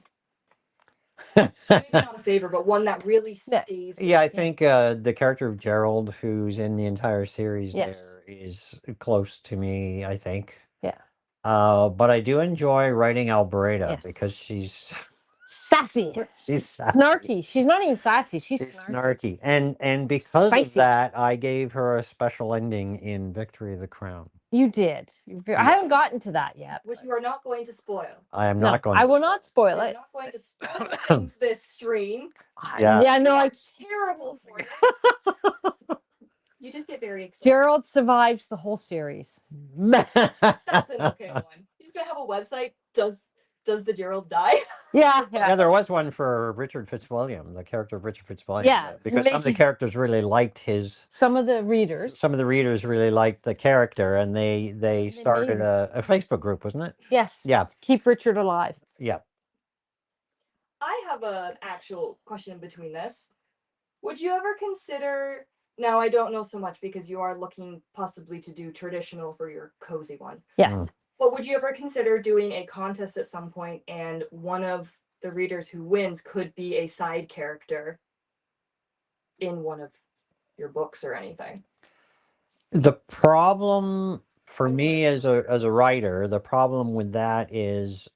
So maybe not a favorite, but one that really stays with Yeah, I you. think the character of Gerald, who's in the entire series, Yes. there is close to me. I think. Yeah. But I do enjoy writing Albreda Yes. because she's Sassy. she's sassy. Snarky. She's not even sassy. She's She's snarky. snarky, and because of Spicy. that, I gave her a special ending in Victory of the Crown. You did. I haven't gotten to that yet. Which you are not going to spoil. I am No, not going. I to will not spoil You're it. not going to spoil things this stream. Yeah. Yeah, no, I Terrible for you. You just get very excited. Gerald survives the whole series. That's an okay one. You just gonna have a website. Does the Gerald die? Yeah, Yeah, yeah. there was one for Richard Fitzwilliam, the character of Richard Fitzwilliam. Yeah, because some of the characters really liked his. Some of the readers. Some of the readers really liked the character, and they started made a Facebook group, wasn't it? Yes. Yeah. Keep Richard alive. Yeah. I have an actual question in between this. Would you ever consider? Now I don't know so much because you are looking possibly to do traditional for your cozy one. Yes. Mm. But would you ever consider doing a contest at some point and one of the readers who wins could be a side character in one of your books or anything? The problem for me as a writer, the problem with that is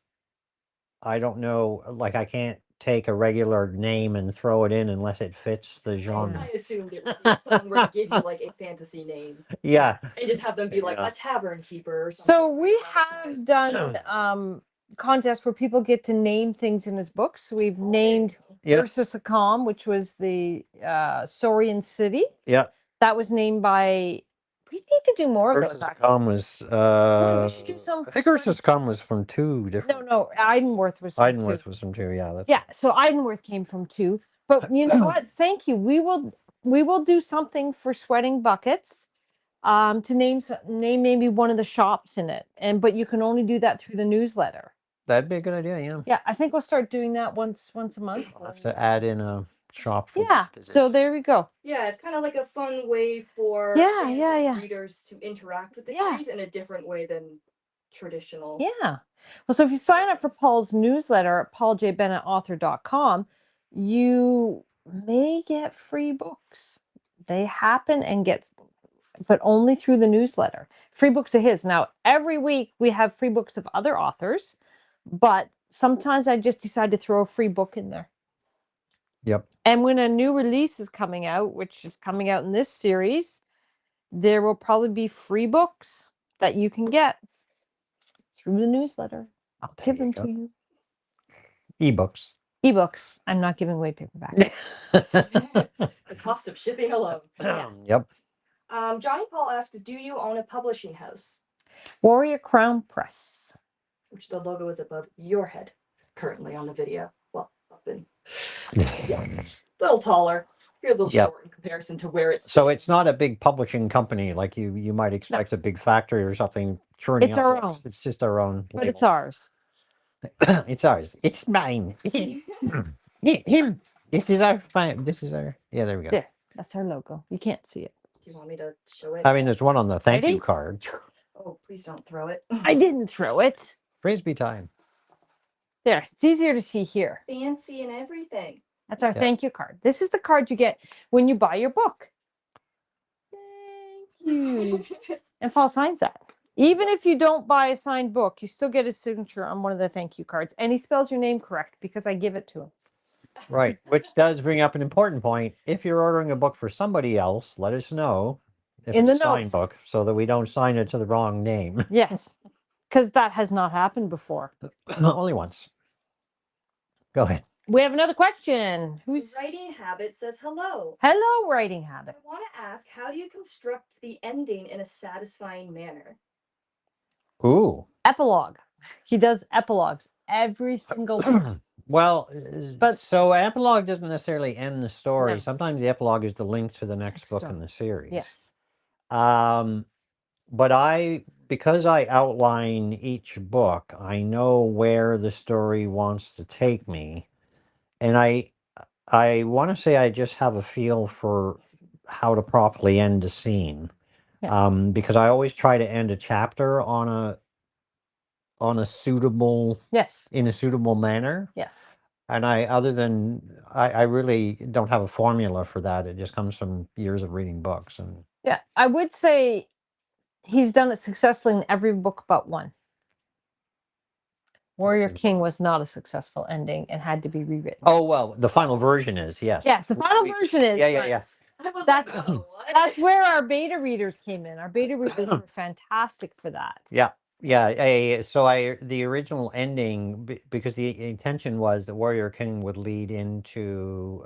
I don't know, like I can't take a regular name and throw it in unless it fits the genre. I assumed it would be if someone were to give you like a fantasy name Yeah. and just have them be like Yeah. a tavern keeper or something. So we like that. have done contests where people get to name things in his books. So we've named Yeah. Ursus Acom, which was the Saurian city. Yeah. That was named by. We need to do more of Ursus those. Com was we should do some I think for Ursus Com was from two different. No, Eiddenwerthe was. from two. Eiddenwerthe was from two, yeah. That's Yeah, so Eiddenwerthe came from two. But you know what? Thank you. We will do something for Sweating Buckets. To name maybe one of the shops in it, but you can only do that through the newsletter. That'd be a good idea, yeah. Yeah, I think we'll start doing that once a month. I'll have to add in a shop for Yeah, so there we go. Yeah, it's kind of like a fun way for Yeah, fans yeah, and yeah. readers to interact with the Yeah. series in a different way than traditional. Yeah. Well, so if you sign up for Paul's newsletter at pauljbennettauthor.com, you may get free books. They happen and get, but only through the newsletter. Free books of his. Now, every week we have free books of other authors, but sometimes I just decide to throw a free book in there. Yep. And when a new release is coming out, which is coming out in this series, there will probably be free books that you can get through the newsletter. I'll give them to you. Ebooks. Ebooks. I'm not giving away paperbacks. The cost of shipping alone. Yeah. Yep. Johnny Paul asks, do you own a publishing house? Warrior Crown Press. Which the logo is above your head currently on the video. Well, up in yeah. A little taller. You're a little Yep. short in comparison to where it's. So it's not a big publishing company like you might expect a big factory or something churning It's out our books. own. It's just our own. But it's label. ours. It's ours. It's mine. Him. This is our fine. This is our. Yeah, there we go. There. That's our logo. You can't see it. Do you want me to show it? I mean, there's one on the thank Ready? you card. Oh, please don't throw it. I didn't throw it. Frisbee time. There. It's easier to see here. Fancy and everything. That's our Yeah. thank you card. This is the card you get when you buy your book. Thank you. And Paul signs that. Even if you don't buy a signed book, you still get his signature on one of the thank you cards. And he spells your name correct because I give it to him. Right. Which does bring up an important point. If you're ordering a book for somebody else, let us know. if In it's the a signed notes. book, so that we don't sign it to the wrong name. Yes, because that has not happened before. Only once. Go ahead. We have another question. Who's Writing Habit says hello. hello, writing I habit? want to ask, how do you construct the ending in a satisfying manner? Ooh. Epilogue. He does epilogues every single one. Well, But- so epilogue doesn't necessarily end the story. No. Sometimes the epilogue is the link to the next book story. in the series. Yes. But because I outline each book, I know where the story wants to take me, and I want to say I just have a feel for how to properly end a scene. Yeah. Because I always try to end a chapter in a suitable manner. Yes. And I really don't have a formula for that. It just comes from years of reading books. And Yeah. I would say he's done it successfully in every book but one. Warrior King was not a successful ending and had to be rewritten. oh well, the final version is yes. Yes, the final version is. Yeah. I was That's- like, oh, what? That's where our beta readers came in. Our beta readers were fantastic for that. Yeah. The original ending, because the intention was that Warrior King would lead into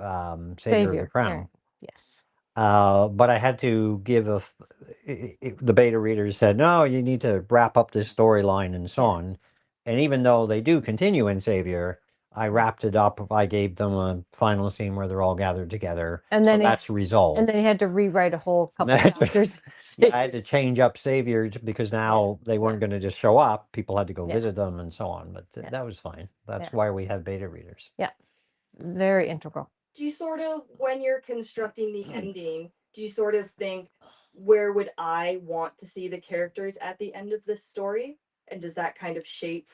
Savior of the Crown. Yes. But I had to give the beta readers said, no, you need to wrap up this storyline and so on. And even though they do continue in Savior, I wrapped it up. I gave them a final scene where they're all gathered together. And then that's resolved. And then he had to rewrite a whole couple of chapters. Yeah, I had to change up Savior because now they weren't going to just show up. People had to go visit them and so on. But that was fine. That's why we have beta readers. Yeah. Very integral. Do you sort of, when you're constructing the ending, do you sort of think, where would I want to see the characters at the end of this story? And does that kind of shape?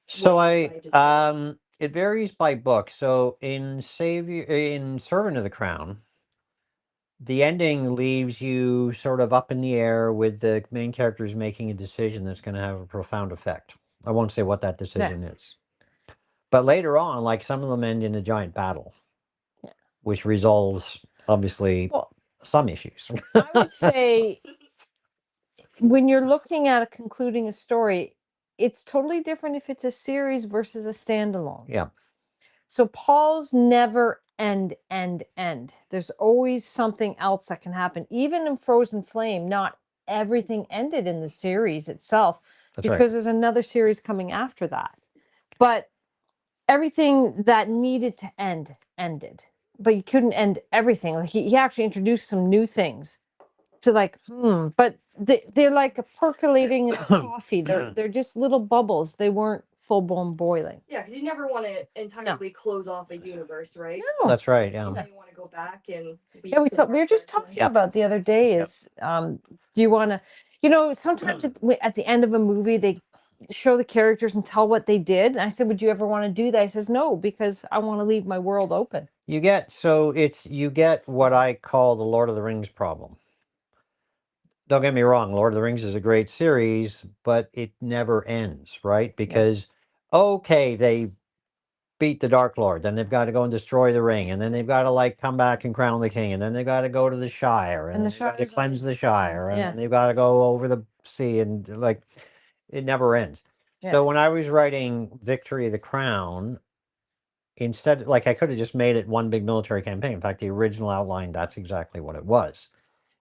So it varies by book. So in Servant of the Crown, the ending leaves you sort of up in the air with the main characters making a decision that's going to have a profound effect. I won't say what that decision is. But later on, like some of them end in a giant battle, which resolves, obviously, some issues. I would say when you're looking at concluding a story, it's totally different if it's a series versus a standalone. Yeah. So Paul's never end. There's always something else that can happen. Even in Frozen Flame, not everything ended in the series itself. Because there's another series coming after that. But everything that needed to end ended. But you couldn't end everything. Like he actually introduced some new things to but they're like a percolating coffee. They're just little bubbles. They weren't full-blown boiling. Yeah, because you never want to entirely close off a universe, right? No. That's right. Yeah. You want to go back and We were just talking about the other day is do you want to, sometimes at the end of a movie they show the characters and tell what they did. And I said, would you ever want to do that? He says, no, because I want to leave my world open. You get what I call the Lord of the Rings problem. Don't get me wrong, Lord of the Rings is a great series, but it never ends, right? Because, they beat the Dark Lord, then they've got to go and destroy the ring, and then they've got to come back and crown the king, and then they've got to go to the Shire, and they've got to cleanse the Shire, and then they've got to go over the sea, and it never ends. Yeah. So when I was writing Victory of the Crown, instead, I could have just made it one big military campaign. In fact, the original outline, that's exactly what it was.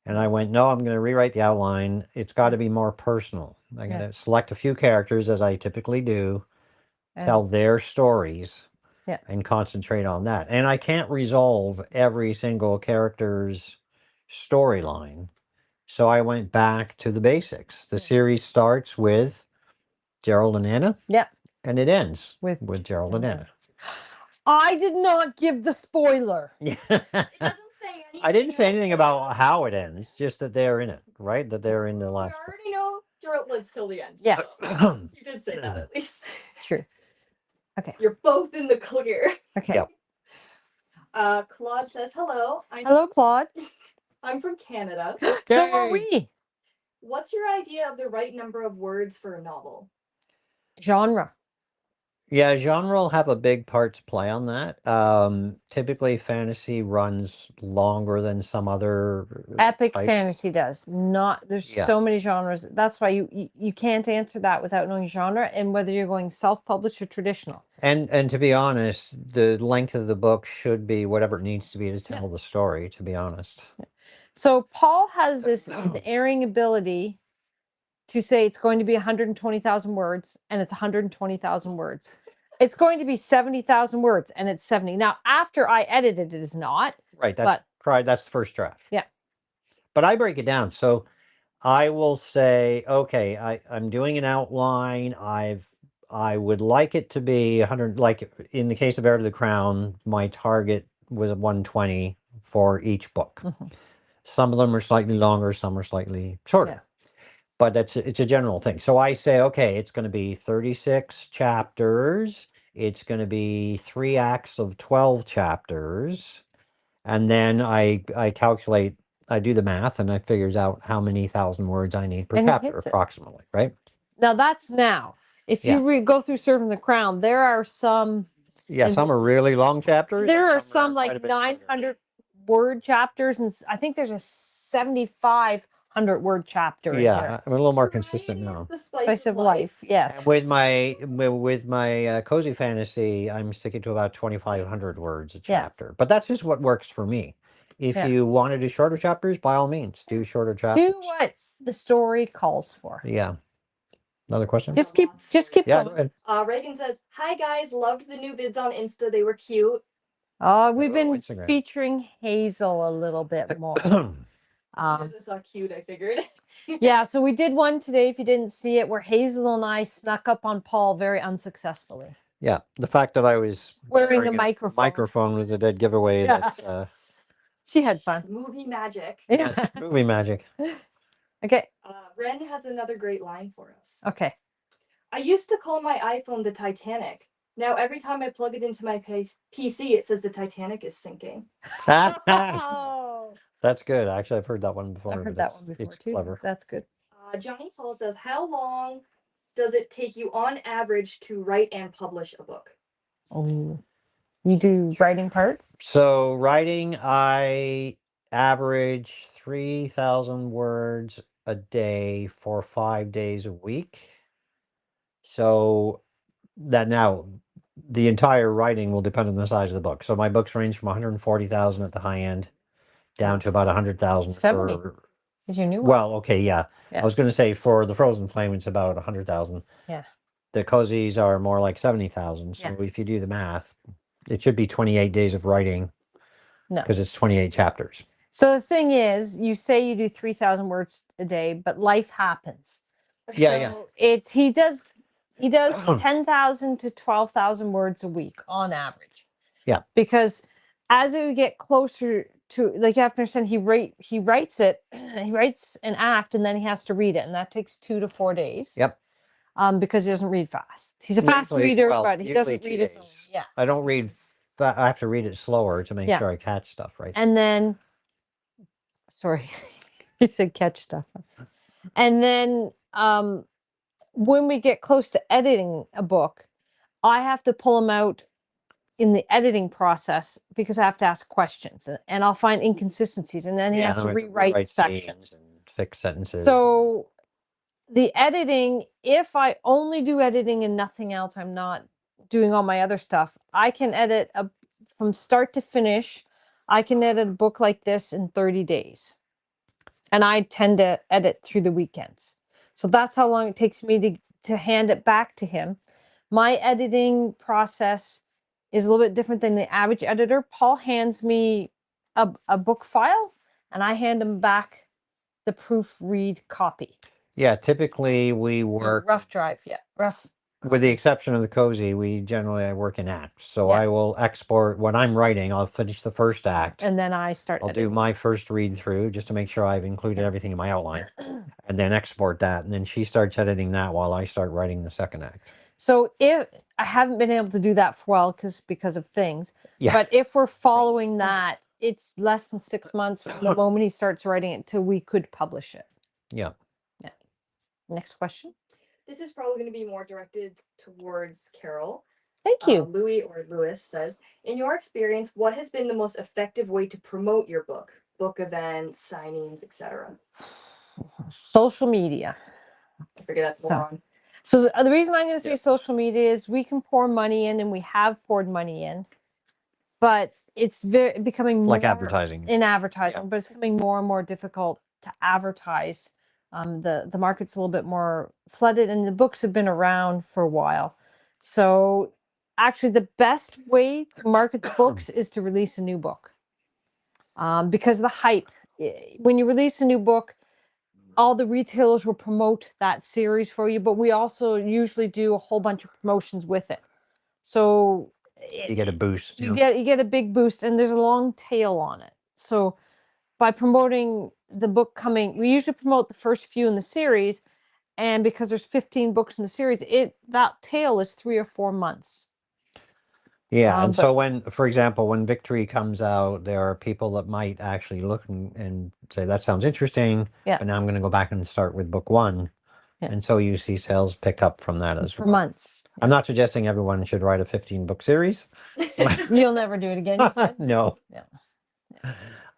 And I went, no, I'm going to rewrite the outline. It's got to be more personal. I'm going to select a few characters, as I typically do, tell their stories, and concentrate on that. And I can't resolve every single character's storyline. So I went back to the basics. The series starts with Gerald and Anna. Yeah. And it ends with Gerald and Anna. I did not give the spoiler. It doesn't say anything. I didn't say anything about how it ends, just that they're in it, right? That they're in the last. We already know Gerald lives till the end. Yes. You did say that at least. True. Okay. You're both in the clear. Okay. Yep. Claude says, hello. Hello, Claude. I'm from Canada. So are we. What's your idea of the right number of words for a novel? Genre. Yeah, genre will have a big part to play on that. Typically, fantasy runs longer than some other Epic types. fantasy does not. There's Yeah. so many genres. That's why you can't answer that without knowing genre and whether you're going self-published or traditional. And to be honest, the length of the book should be whatever it needs to be to tell the story, to be honest. So Paul has this unerring ability to say it's going to be 120,000 words, and it's 120,000 words. It's going to be 70,000 words, and it's 70. Now, after I edited it is not. Right, But that's the first draft. yeah. But I break it down. So I will say, okay, I'm doing an outline. I would like it to be 100, like in the case of Heir to the Crown, my target was 120 for each book. Mhm. Some of them are slightly longer, some are slightly shorter. Yeah. But it's a general thing. So I say, okay, it's going to be 36 chapters. It's going to be 3 acts of 12 chapters. And then I calculate, I do the math, and I figures out how many thousand words I need per And it chapter hits it. approximately, right? Now that's now. If Yeah. you go through Serving the Crown, there are some. Yeah, And some are really long chapters. There and are some quite a like bit shorter. 900 word chapters, and I think there's a 7,500 word chapter in Yeah, here. I'm a little more consistent Variety is now. the Spice of life, yes. And with my cozy fantasy, I'm sticking to about 2,500 words a Yeah. chapter. But that's just what works for me. If Yeah. you want to do shorter chapters, by all means, do shorter chapters. Do what the story calls for. Yeah. Another question? Just keep Yeah, go going. ahead. Reagan says, "Hi guys, loved the new vids on Insta. They were cute." We've Oh, been Instagram. featuring Hazel a little bit more. As soon as I saw cute, I figured. Yeah, so we did one today, if you didn't see it, where Hazel and I snuck up on Paul very unsuccessfully. Yeah, the fact that I was Wearing a sharing microphone. was a dead giveaway. Yeah. That She had fun. Movie magic. yes, movie magic. Okay. Ren has another great line for us. Okay. "I used to call my iPhone the Titanic. Now every time I plug it into my PC, it says the Titanic is sinking." Oh, That's good. Actually, I've heard that one before. I've heard but that it's- one before It's too. clever. That's good. Johnny Paul says, "How long does it take you on average to write and publish a book?" Oh, you do writing part? So writing, I average 3,000 words a day for 5 days a week. So that now the entire writing will depend on the size of the book. So my books range from 140,000 at the high end down to about 100,000 70. for. Is your new one? Well, okay, yeah. Yeah. I was going to say for the Frozen Flame, it's about 100,000. Yeah. The cozies are more like 70,000. So Yeah. if you do the math, it should be 28 days of writing No. because it's 28 chapters. So the thing is, you say you do 3,000 words a day, but life happens. Yeah, So he does 10,000 to 12,000 words a week on average. Yeah. Because as we get closer to, like, you have to understand, he writes it, he writes an act, and then he has to read it, and that takes 2 to 4 days. Yep. Because he doesn't read fast. He's a fast reader, but he doesn't read his own. Yeah. I don't read. I have to read it slower to make Yeah. sure I catch stuff, right? And then, sorry, he said catch stuff. And then when we get close to editing a book, I have to pull them out in the editing process because I have to ask questions, and I'll find inconsistencies, and then he has to and I have rewrite sections. scenes and fix sentences. So the editing, if I only do editing and nothing else, I'm not doing all my other stuff, I can edit from start to finish. I can edit a book like this in 30 days. And I tend to edit through the weekends. So that's how long it takes me to hand it back to him. My editing process is a little bit different than the average editor. Paul hands me a book file, and I hand him back the proofread copy. Yeah, typically we So work rough drive, rough. with the exception of the cozy. I work in acts. So Yeah. I will export when I'm writing. I'll finish the first act. And then I start I'll do editing. my first read through just to make sure I've included everything in my outline, and then export that. And then she starts editing that while I start writing the second act. So if I haven't been able to do that for a while because of things, Yeah. but if we're following that, it's less than 6 months from the moment he starts writing it till we could publish it. Yeah. Next question. This is probably going to be more directed towards Carol. Thank you. Louis or Lewis says, in your experience, what has been the most effective way to promote your book? Book events, signings, etc. Social media. I figure that's So- more on. So the reason I'm going to say Yeah. social media is we can pour money in, and we have poured money in, but it's becoming Like more advertising. in advertising, but it's becoming more and more difficult to advertise. The market's a little bit more flooded, and the books have been around for a while. So actually, the best way to market the books is to release a new book, because the hype. When you release a new book, all the retailers will promote that series for you, but we also usually do a whole bunch of promotions with it. So You get a boost. you get a big boost, and there's a long tail on it. So by promoting the book coming, we usually promote the first few in the series, and because there's 15 books in the series, that tail is 3 or 4 months. Yeah, and but- so when, for example, when Victory comes out, there are people that might actually look and say, that sounds interesting, Yeah. but now I'm going to go back and start with book 1. Yeah. And so you see sales pick up from that as For well. months. I'm not suggesting everyone should write a 15-book series. You'll never do it again, you said? No. Yeah.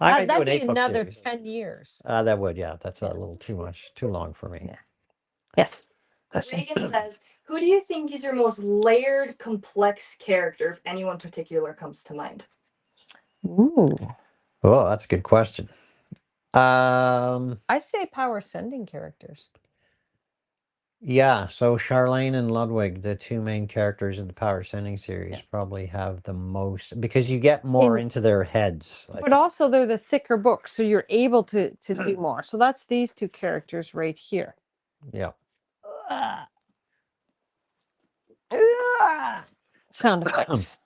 I might do That'd an be 8-book another series. 10 years. That would, yeah. That's Yeah. a little too much, too long for me. Yeah. Yes. Question. Reagan says, who do you think is your most layered, complex character, if anyone particular comes to mind? Ooh. Oh, that's a good question. I say power sending characters. Yeah, so Charlene and Ludwig, the two main characters in the Power Sending series, Yeah. probably have the most, because you get more into their heads. I But think. also they're the thicker books, so you're able to do more. So that's these two characters right here. Yeah. Sound effects.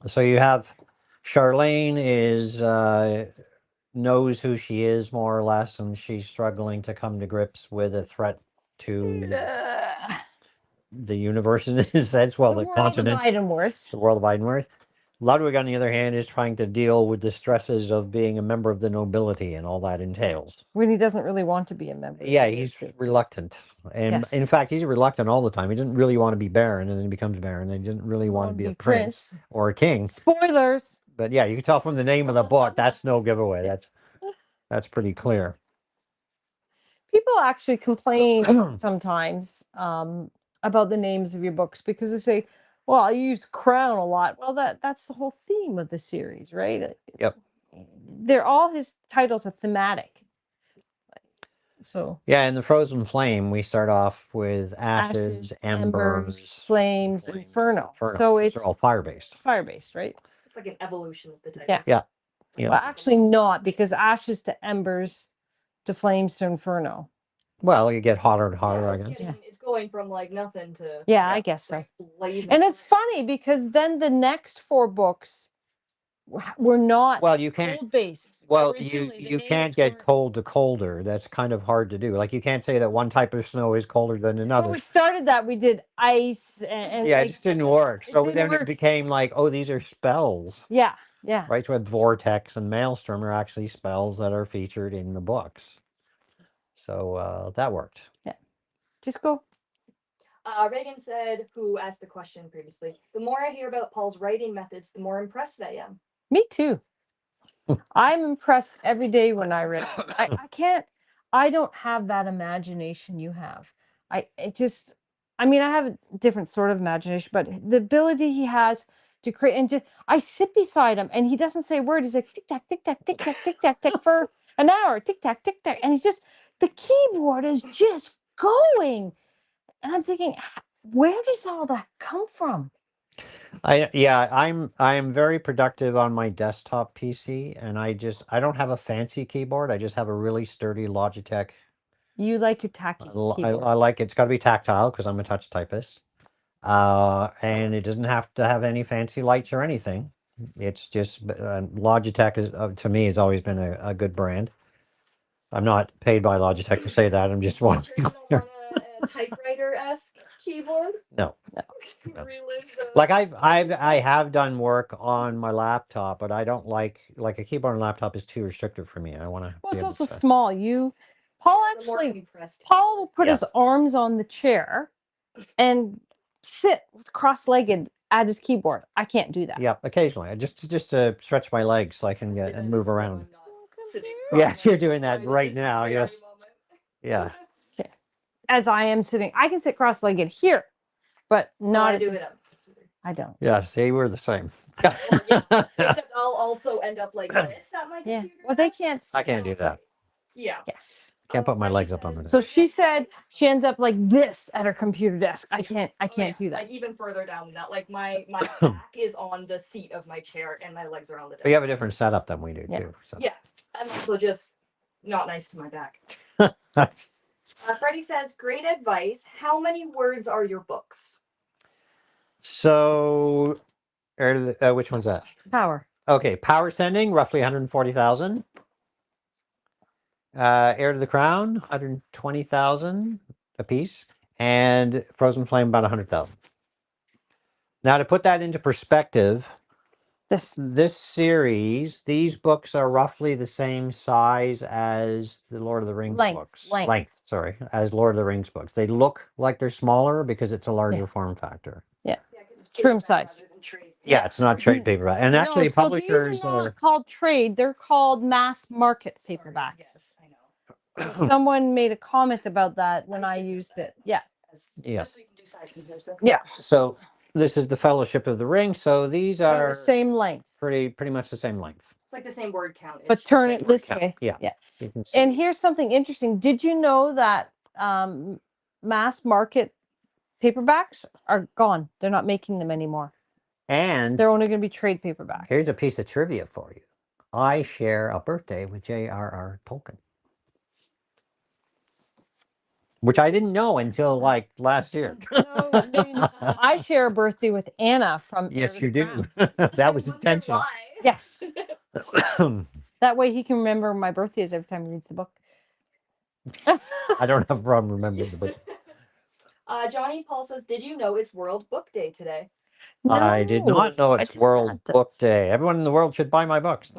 So you have Charlene is knows who she is more or less, and she's struggling to come to grips with a threat to the universe in a sense. Well, the world continent, of Eiddenwerthe. the world of Eiddenwerthe. Ludwig, on the other hand, is trying to deal with the stresses of being a member of the nobility and all that entails. When he doesn't really want to be a member. Yeah, he's reluctant. And Yes. in fact, he's reluctant all the time. He doesn't really want to be Baron, and then he becomes Baron. And he doesn't really want to be a prince or a king. Spoilers. But yeah, you can tell from the name of the book, that's no giveaway. That's pretty clear. People actually complain sometimes about the names of your books because they say, well, I use crown a lot. Well, that's the whole theme of the series, right? Yep. His titles are thematic. So Yeah, in the Frozen Flame, we start off with ashes, embers, flames, inferno. So Those are all fire-based. fire-based, right? It's like an evolution of the title. Yeah. Yeah. Yeah. Well, actually not, because ashes to embers to flames to inferno. Well, you get hotter and hotter, Yeah, I it's, guess. it's going from like nothing to Yeah, I guess so. blazing. And it's funny because then the next 4 books were not Well, you can't. cold based. Well, Originally, the you can't names get weren't- cold to colder. That's kind of hard to do. Like you can't say that one type of snow is colder than another. When we started that, we did ice and Yeah, it like, just didn't work. it So didn't then work. it became like, oh, these are spells. yeah. Right, so Vortex and Maelstrom are actually spells that are featured in the books. So that worked. Just go. Reagan said, who asked the question previously, the more I hear about Paul's writing methods, the more impressed I am. Me too. I'm impressed every day when I read. I don't have that imagination you have. I mean, I have a different sort of imagination, but the ability he has to create and I sit beside him and he doesn't say a word. He's like tick tack, tick tack, tick tack, tick tack, tick for an hour, tick tack, and he's just the keyboard is just going, and I'm thinking, where does all that come from? I'm very productive on my desktop PC, and I don't have a fancy keyboard. I just have a really sturdy Logitech. You like your tacky keyboard. I like it's got to be tactile because I'm a touch typist. And it doesn't have to have any fancy lights or anything. It's just Logitech is to me has always been a good brand. I'm not paid by Logitech to say that. I'm just Sure wanting. you don't want a typewriter-esque keyboard? No. Relive the... Like I have done work on my laptop, but I don't like a keyboard on a laptop is too restrictive for me. I want to. Well, it's also small. You Paul The more actually, compressed. Paul will put Yeah. his arms on the chair and sit cross-legged at his keyboard. I can't do that. Yeah, occasionally. Just to stretch my legs so I can get and move around. Yes, you're doing that right now. Yes. Yeah. As I am sitting, I can sit cross-legged here, but not I at do the- it on the computer. I don't. Yeah. See, we're the same. Well, yeah, except I'll also end up like this at my Yeah. computer. Well, they desk. can't. I can't do that. Yeah. Can't put my Freddie legs up on says- the So she said she ends up like this at her computer desk. I can't Oh, yeah, do that. Like even further down than that. Like my back is on the seat of my chair and my legs are on the desk. But you have a different setup than we do Yeah. too. So Yeah. I'm also just not nice to my back. that's Freddie says, great advice. How many words are your books? so. Which one's that? Power. Okay, Power Sending, roughly 140,000. Heir to the Crown, 120,000 a piece, and Frozen Flame, about 100,000. Now, to put that into perspective, this series, these books are roughly the same size as the Lord of the Rings books. Length. Sorry, as Lord of the Rings books. They look like they're smaller because it's a larger form factor. Yeah, 'cause it's Trim paperback size. rather than trade. Yeah, it's not trade paperback. And actually, no, so publishers these are not called trade. They're called mass market Sorry, paperbacks. Yes, I know. Someone made a comment about that when I used it. Yeah. Yeah. Just so you can do size comparison. Yeah. So this is the Fellowship of the Ring. So these They're are the same length. pretty much the same length. It's like the same word count. But turn it this count. way. Yeah. Yeah. You can see. And here's something interesting. Did you know that mass market paperbacks are gone? They're not making them anymore. And They're only going to be trade paperbacks. here's a piece of trivia for you. I share a birthday with J.R.R. Tolkien, which I didn't know until like last year. No, I share a birthday with Anna from Heir Yes, to you the do. Crown. That was intentional. Yes. That way he can remember my birthdays every time he reads the book. I don't have a problem remembering the book. Johnny Paul says, did you know it's World Book Day today? I did not know I it's did World not. Book Day. Everyone in the world should buy my books.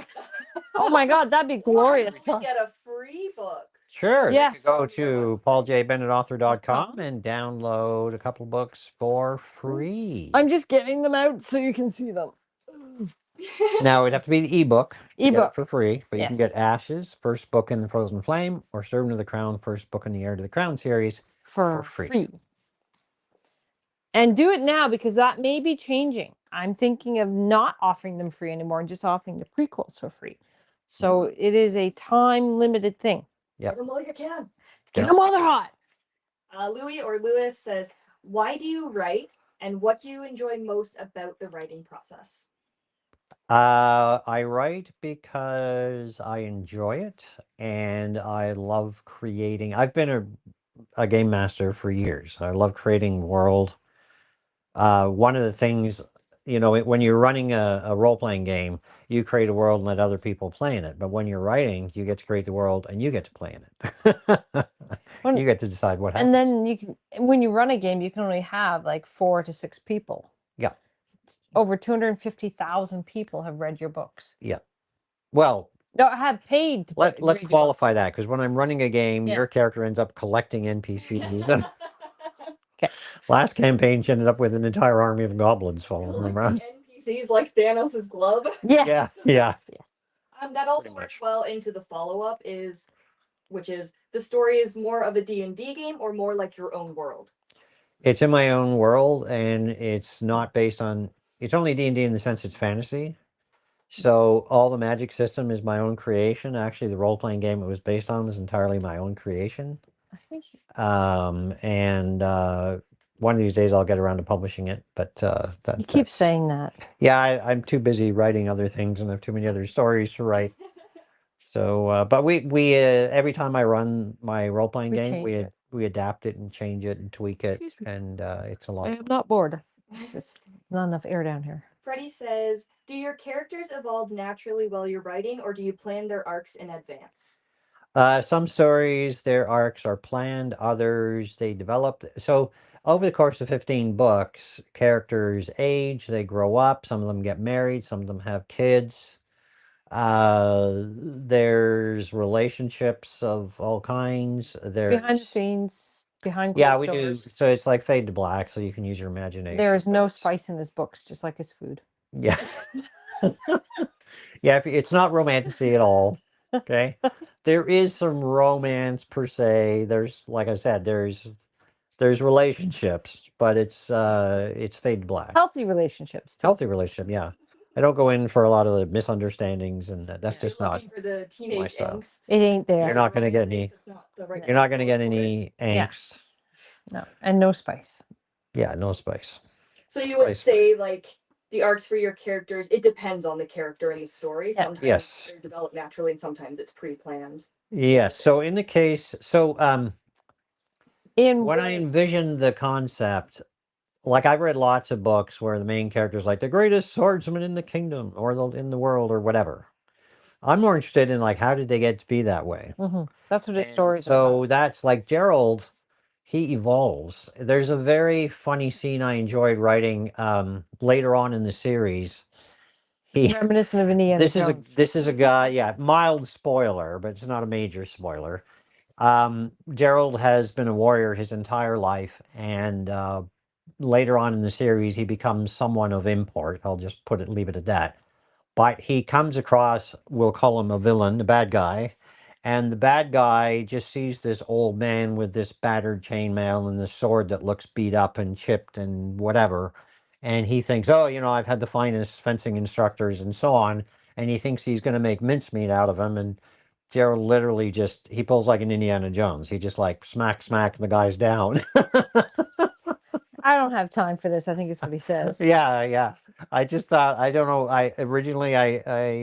Oh my God, that'd be glorious. You get a free book. Sure. Yes. You could go to pauljbennettauthor.com and download a couple books for free. I'm just getting them out so you can see them. Now, it'd have to be the ebook. to get it Ebook. for free, but you can Yes. get Ashes, first book in the Frozen Flame, or Servant of the Crown, first book in the Heir to the Crown series. For free. free. And do it now because that may be changing. I'm thinking of not offering them free anymore and just offering the prequels for free. So it is a time limited thing. Yep. Get them while you can. Get them while they're hot. Louis or Lewis says, why do you write and what do you enjoy most about the writing process? I write because I enjoy it and I love creating. I've been a game master for years. I love creating world. One of the things, when you're running a role-playing game, you create a world and let other people play in it. But when you're writing, you get to create the world and you get to play in it. You get to decide what happens. And then you can, when you run a game, you can only have like 4 to 6 people. Yeah. Over 250,000 people have read your books. Yeah. Well, No, have paid to let's read your books. qualify that, because when I'm running a game, Yeah. your character ends up collecting NPCs. Okay. Last campaign, she ended up with an entire army of goblins following them around. NPCs like Thanos' glove. Yes. Yeah. Yes. That also Pretty works much. well into the follow-up which is the story is more of a D&D game or more like your own world. It's in my own world, and it's not based on. It's only D&D in the sense it's fantasy. So all the magic system is my own creation. Actually, the role-playing game it was based on was entirely my own creation. I think And one of these days I'll get around to publishing it. But you keep saying that. Yeah, I'm too busy writing other things and I have too many other stories to write. So, but we every time I run my role-playing We game, change it. we adapt it and change it and tweak it, Excuse me. and it's a I lot. am not bored. It's not enough air down here. Freddie says, do your characters evolve naturally while you're writing or do you plan their arcs in advance? Some stories, their arcs are planned. Others, they develop. So over the course of 15 books, characters age, they grow up. Some of them get married. Some of them have kids. There's relationships of all kinds. Behind the There's scenes, behind yeah, closed we do. doors. So it's like fade to black, so you can use your imagination. There is but no it's- spice in his books, just like his food. Yeah. Yeah, it's not romantasy at all. Okay. There is some romance per se. There's, like I said, there's relationships, but it's fade to black. Healthy relationships too. Healthy relationship, yeah. I don't go in for a lot of the misunderstandings, and that's Yeah, just you're not. looking for the teenage style. angst. It ain't there. You're not gonna Romance get any- things, it's not the right You're not going to word get for it. any Yeah. angst. No, and no spice. Yeah, no spice. So you would Spice. say like the arcs for your characters, it depends on the character and the story. Yeah. Sometimes Yes. they're developed naturally and sometimes it's pre-planned. Yes. So in the case, In when I envisioned the concept, like I've read lots of books where the main character is like the greatest swordsman in the kingdom or in the world or whatever. I'm more interested in like how did they get to be that way? That's what his And stories are so about. that's like Gerald, he evolves. There's a very funny scene I enjoyed writing later on in the series. He Reminiscent of Indiana Jones. this is a guy, yeah, mild spoiler, but it's not a major spoiler. Gerald has been a warrior his entire life, and later on in the series, he becomes someone of import. I'll just leave it at that. But he comes across, we'll call him a villain, a bad guy, and the bad guy just sees this old man with this battered chainmail and this sword that looks beat up and chipped and whatever. And he thinks, oh, I've had the finest fencing instructors and so on. And he thinks he's going to make mincemeat out of him. And Gerald literally he pulls like an Indiana Jones. He just like smack, and the guy's down. I don't have time for this, I think is what he says. Yeah. I just thought, I don't know. I originally,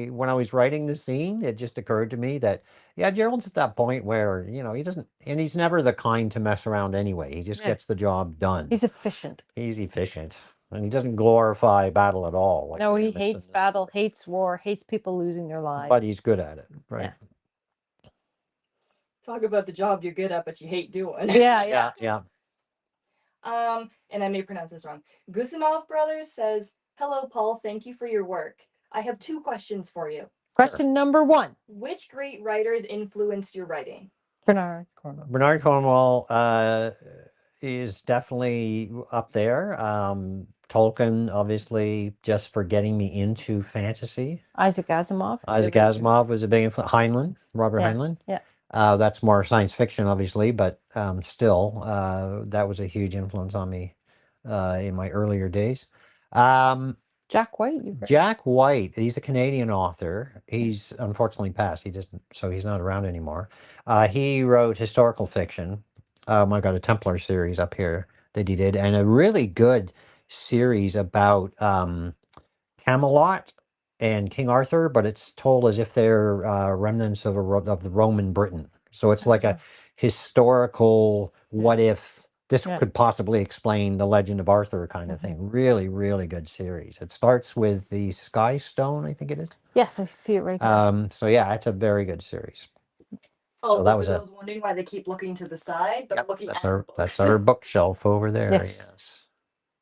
when I was writing the scene, it just occurred to me that, yeah, Gerald's at that point where, he doesn't, and he's never the kind to mess around anyway. He just Yeah. gets the job done. He's efficient. He's efficient. And he doesn't glorify battle at all. Like No, he Ramus in hates this. battle, hates war, hates people losing their lives. But he's good at it, right? Talk about the job you're good at but you hate doing. Yeah. And I may pronounce this wrong. Gusanov Brothers says, "Hello, Paul. Thank you for your work. I have 2 questions for you. Question number 1. Which great writers influenced your writing?" Bernard Cornwell. Bernard Cornwell is definitely up there. Tolkien, obviously, just for getting me into fantasy. Isaac Asimov. Isaac Asimov was a big influence. Heinlein, Robert Heinlein. Yeah. That's more science fiction, obviously, but still, that was a huge influence on me in my earlier days. Jack White. Jack White, he's a Canadian author. He's unfortunately passed. He's not around anymore. He wrote historical fiction. I got a Templar series up here that he did, and a really good series about Camelot and King Arthur, but it's told as if they're remnants of the Roman Britain. So it's like a historical what if this could possibly explain the legend of Arthur kind of thing. Really, really good series. It starts with the Sky Stone, I think it is. Yes, I see it right here. So yeah, it's a very good series. Oh, So so that for was those wondering why they keep looking to the side, they're looking at the That's books. our bookshelf over there. Yes.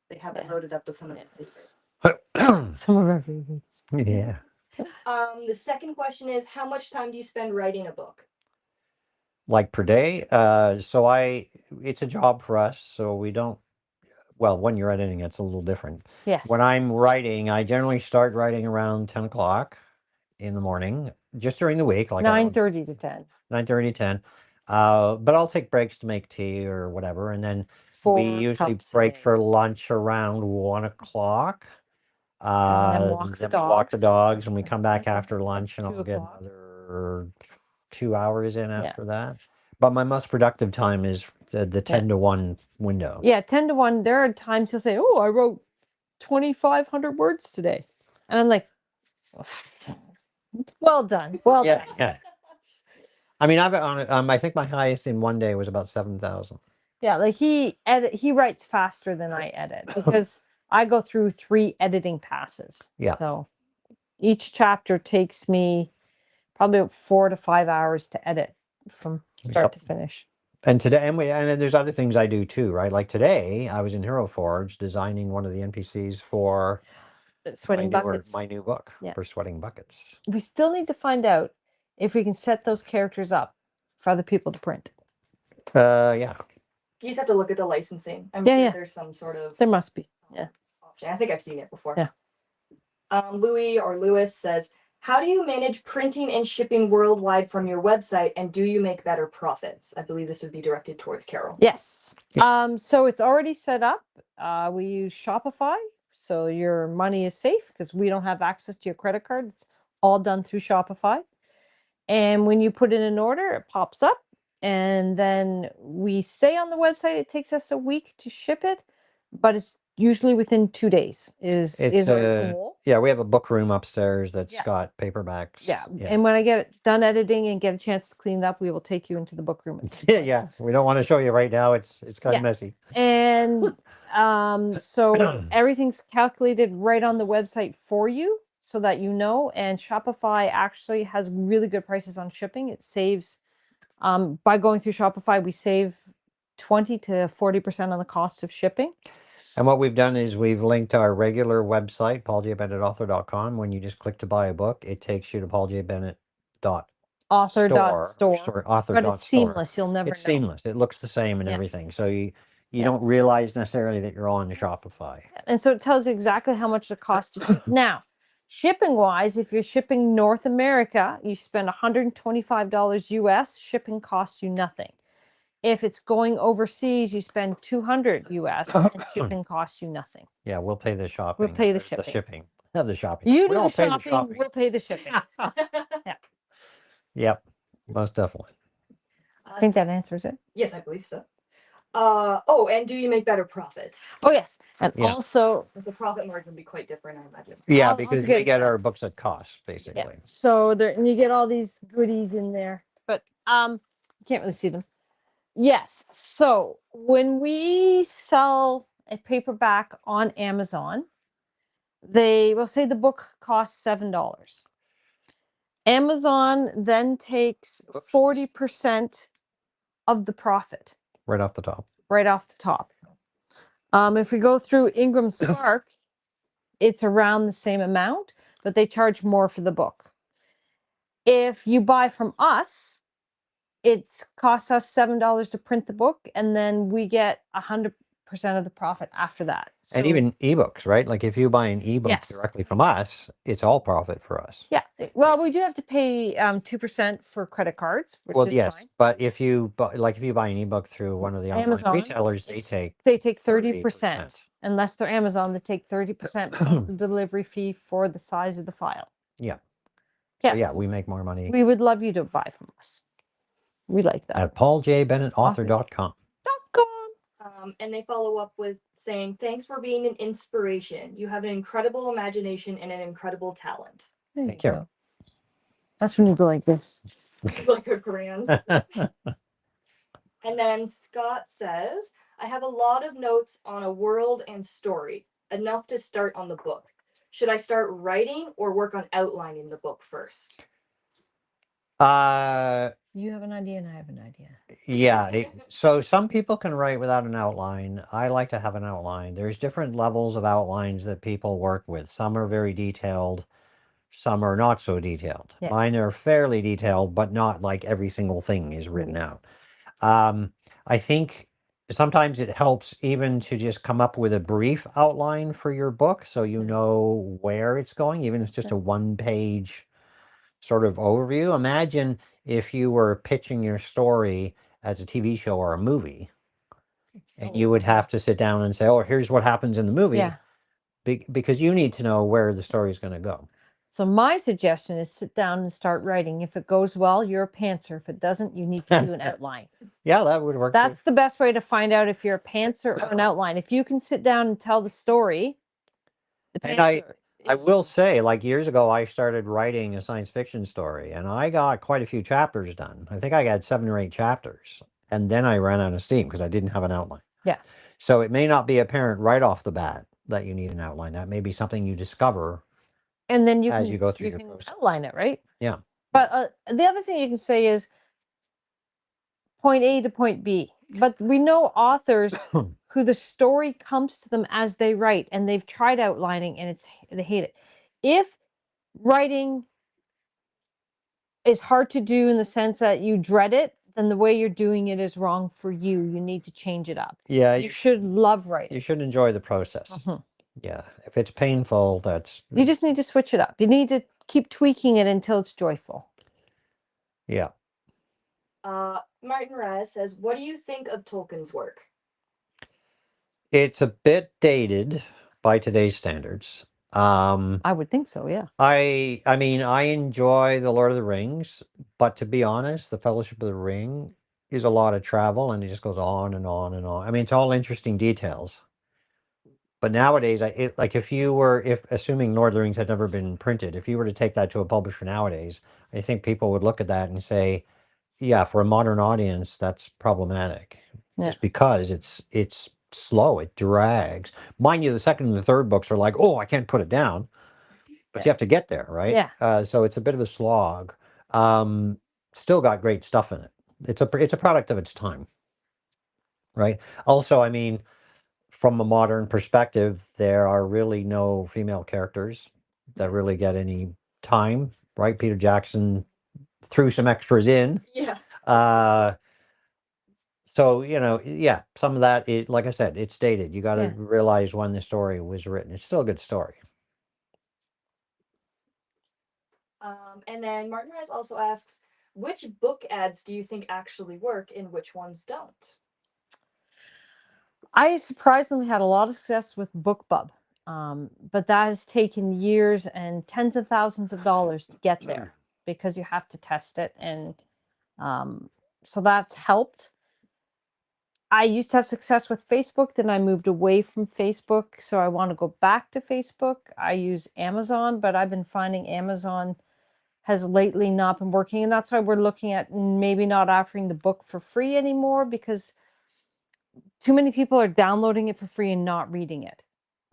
They haven't loaded up with some of the favorites. Yes. Some of our favorites. Yeah. The second question is, how much time do you spend writing a book? Like per day. It's a job for us, so we don't. Well, when you're editing, it's a little different. Yes. When I'm writing, I generally start writing around 10 o'clock in the morning, just during the week, like 9:30 to 10. 9:30 to 10. But I'll take breaks to make tea or whatever, and then we 4 usually cups a break day. for lunch around 1 o'clock. And then walk the we walk the dogs. dogs, and we come back after lunch, and 2 I'll get o'clock. another 2 hours in after that. But my most productive time is the 10 to 1 window. Yeah, 10 to 1. There are times he'll say, "Oh, I wrote 2,500 words today." And I'm like, well done. Well done. Yeah. I mean, I think my highest in one day was about 7,000. Yeah, like he writes faster than I edit because I go through 3 editing passes. Yeah. So each chapter takes me probably about 4 to 5 hours to edit from start to finish. And today, and then there's other things I do too, right? Like today, I was in Hero Forge designing one of the NPCs for Sweating Buckets. My new book Yeah. for Sweating Buckets. We still need to find out if we can set those characters up for other people to print. Yeah. You just have to look at the licensing. I'm Yeah, sure yeah. there's some sort of There must be. Yeah. option. I think I've seen it before. Yeah. Louis or Lewis says, how do you manage printing and shipping worldwide from your website, and do you make better profits? I believe this would be directed towards Carol. Yes. So it's already set up. We use Shopify, so your money is safe because we don't have access to your credit card. It's all done through Shopify. And when you put in an order, it pops up, and then we say on the website it takes us a week to ship it, but it's usually within 2 days is our goal. Yeah, we have a book room upstairs that's Yeah. got paperbacks. Yeah. And when I get it done editing and get a chance to clean it up, we will take you into the book room. Yeah, we don't want to show you right now. It's kind of messy. And so everything's calculated right on the website for you so that you know. And Shopify actually has really good prices on shipping. It saves by going through Shopify, we save 20 to 40% on the cost of shipping. And what we've done is we've linked our regular website, pauljbennetauthor.com. When you just click to buy a book, it takes you to Author.store. Author. But it's seamless. You'll never know. It's seamless. It looks the same and Yeah. everything. So you don't realize necessarily that you're on Shopify. And so it tells you exactly how much it costs to ship. Now, shipping wise, if you're shipping North America, you spend $125 US, shipping costs you nothing. If it's going overseas, you spend $200 US and shipping costs you nothing. Yeah, we'll pay the shopping. We'll pay the The shipping. shipping. Not the shopping. You do We'll the pay shopping, we'll pay the shipping. Yep, most definitely. I think that answers it. Yes, I believe so. And do you make better profits? Oh, yes. And Yeah. also, The profit margin would be quite different, I imagine. Yeah, I'll because get we get that. our books at cost, basically. yeah. So there, and you get all these goodies in there, but you can't really see them. Yes. So when we sell a paperback on Amazon, they will say the book costs $7. Amazon then takes 40% of the profit Right off the top. right off the top. If we go through Ingram Spark, it's around the same amount, but they charge more for the book. If you buy from us, it costs us $7 to print the book, and then we get 100% of the profit after that. And So- even ebooks, right? Like if you buy an ebook Yes. directly from us, it's all profit for us. Yeah. Well, we do have to pay 2% for credit cards, which Well, is yes, fine. but if you buy an ebook through one of the online Amazon, retailers, they it's- take They take 30%. 30%. Unless they're Amazon, they take 30% plus the delivery fee for the size of the file. Yeah. Yes. So yeah, we make more money We would love you to buy from us. We like that. at pauljbennetauthor.com. And they follow up with saying, thanks for being an inspiration. You have an incredible imagination and an incredible talent. There Thank you. go. That's when you go like this. Like a grand. And then Scott says, I have a lot of notes on a world and story, enough to start on the book. Should I start writing or work on outlining the book first? You have an idea and I have an idea. Yeah. So some people can write without an outline. I like to have an outline. There's different levels of outlines that people work with. Some are very detailed. Some are not so detailed. Yeah. Mine are fairly detailed, but not like every single thing is written out. I think sometimes it helps even to just come up with a brief outline for your book so you know where it's going, even if it's just a one-page sort of overview. Imagine if you were pitching your story as a TV show or a movie, and you would have to sit down and say, oh, here's what happens in the movie. Yeah. Because you need to know where the story is going to go. So my suggestion is sit down and start writing. If it goes well, you're a pantser. If it doesn't, you need to do an outline. Yeah, that would work. That's the best way to find out if you're a pantser or an outline. If you can sit down and tell the story, the And I pantser will say, like years ago, I started writing a science fiction story, and I got quite a few chapters done. I think I got 7 or 8 chapters, and then I ran out of steam because I didn't have an outline. Yeah. So it may not be apparent right off the bat that you need an outline. That may be something you discover and then as you go through your can process. outline it, right? Yeah. But the other thing you can say is point A to point B. But we know authors who the story comes to them as they write, and they've tried outlining and they hate it. If writing is hard to do in the sense that you dread it, then the way you're doing it is wrong for you. You need to change it up. Yeah, You should love you writing. should enjoy the process. Mhm. Yeah, if it's painful, that's You just need to switch it up. You need to keep tweaking it until it's joyful. yeah. Martin Raz says, "What do you think of Tolkien's work?" It's a bit dated by today's standards. I would think so, yeah. I mean, I enjoy the Lord of the Rings, but to be honest, the Fellowship of the Ring is a lot of travel, and it just goes on and on and on. I mean, it's all interesting details. But nowadays, like if assuming Lord of the Rings had never been printed, if you were to take that to a publisher nowadays, I think people would look at that and say, yeah, for a modern audience, that's problematic. Yeah. Just because it's slow, it drags. Mind you, the second and the third books are like, oh, I can't put it down, but you have to get there, right? Yeah. So it's a bit of a slog. Still got great stuff in it. It's a product of its time, right? Also, I mean, from a modern perspective, there are really no female characters that really get any time, right? Peter Jackson threw some extras in. Yeah. So, yeah, some of that, like I said, it's dated. You got to Yeah. realize when the story was written. It's still a good story. And then Martin Raz also asks, which book ads do you think actually work and which ones don't? I surprisingly had a lot of success with BookBub, but that has taken years and tens of thousands of dollars to get there because you have to test it, and so that's helped. I used to have success with Facebook, then I moved away from Facebook, so I want to go back to Facebook. I use Amazon, but I've been finding Amazon has lately not been working, and that's why we're looking at maybe not offering the book for free anymore, because too many people are downloading it for free and not reading it.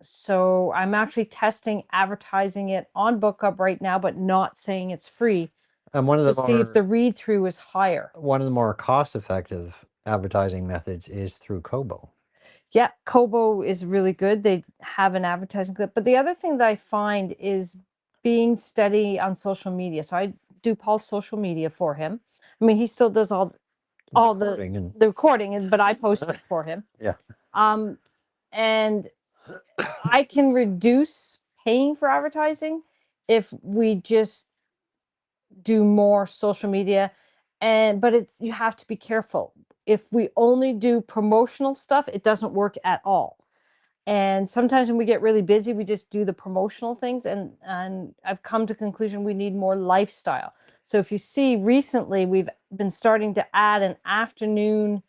So I'm actually testing advertising it on BookUp right now, but not saying it's free, And to see if the read through is higher. one of the more cost-effective advertising methods is through Kobo. Yeah, Kobo is really good. They have an advertising clip. But the other thing that I find is being steady on social media. So I do Paul's social media for him. I mean, he still does all Recording the recording, but I post it for him. Yeah. And I can reduce paying for advertising if we just do more social media, but you have to be careful. If we only do promotional stuff, it doesn't work at all. And sometimes when we get really busy, we just do the promotional things, and I've come to conclusion we need more lifestyle. So if you see recently, we've been starting to add an afternoon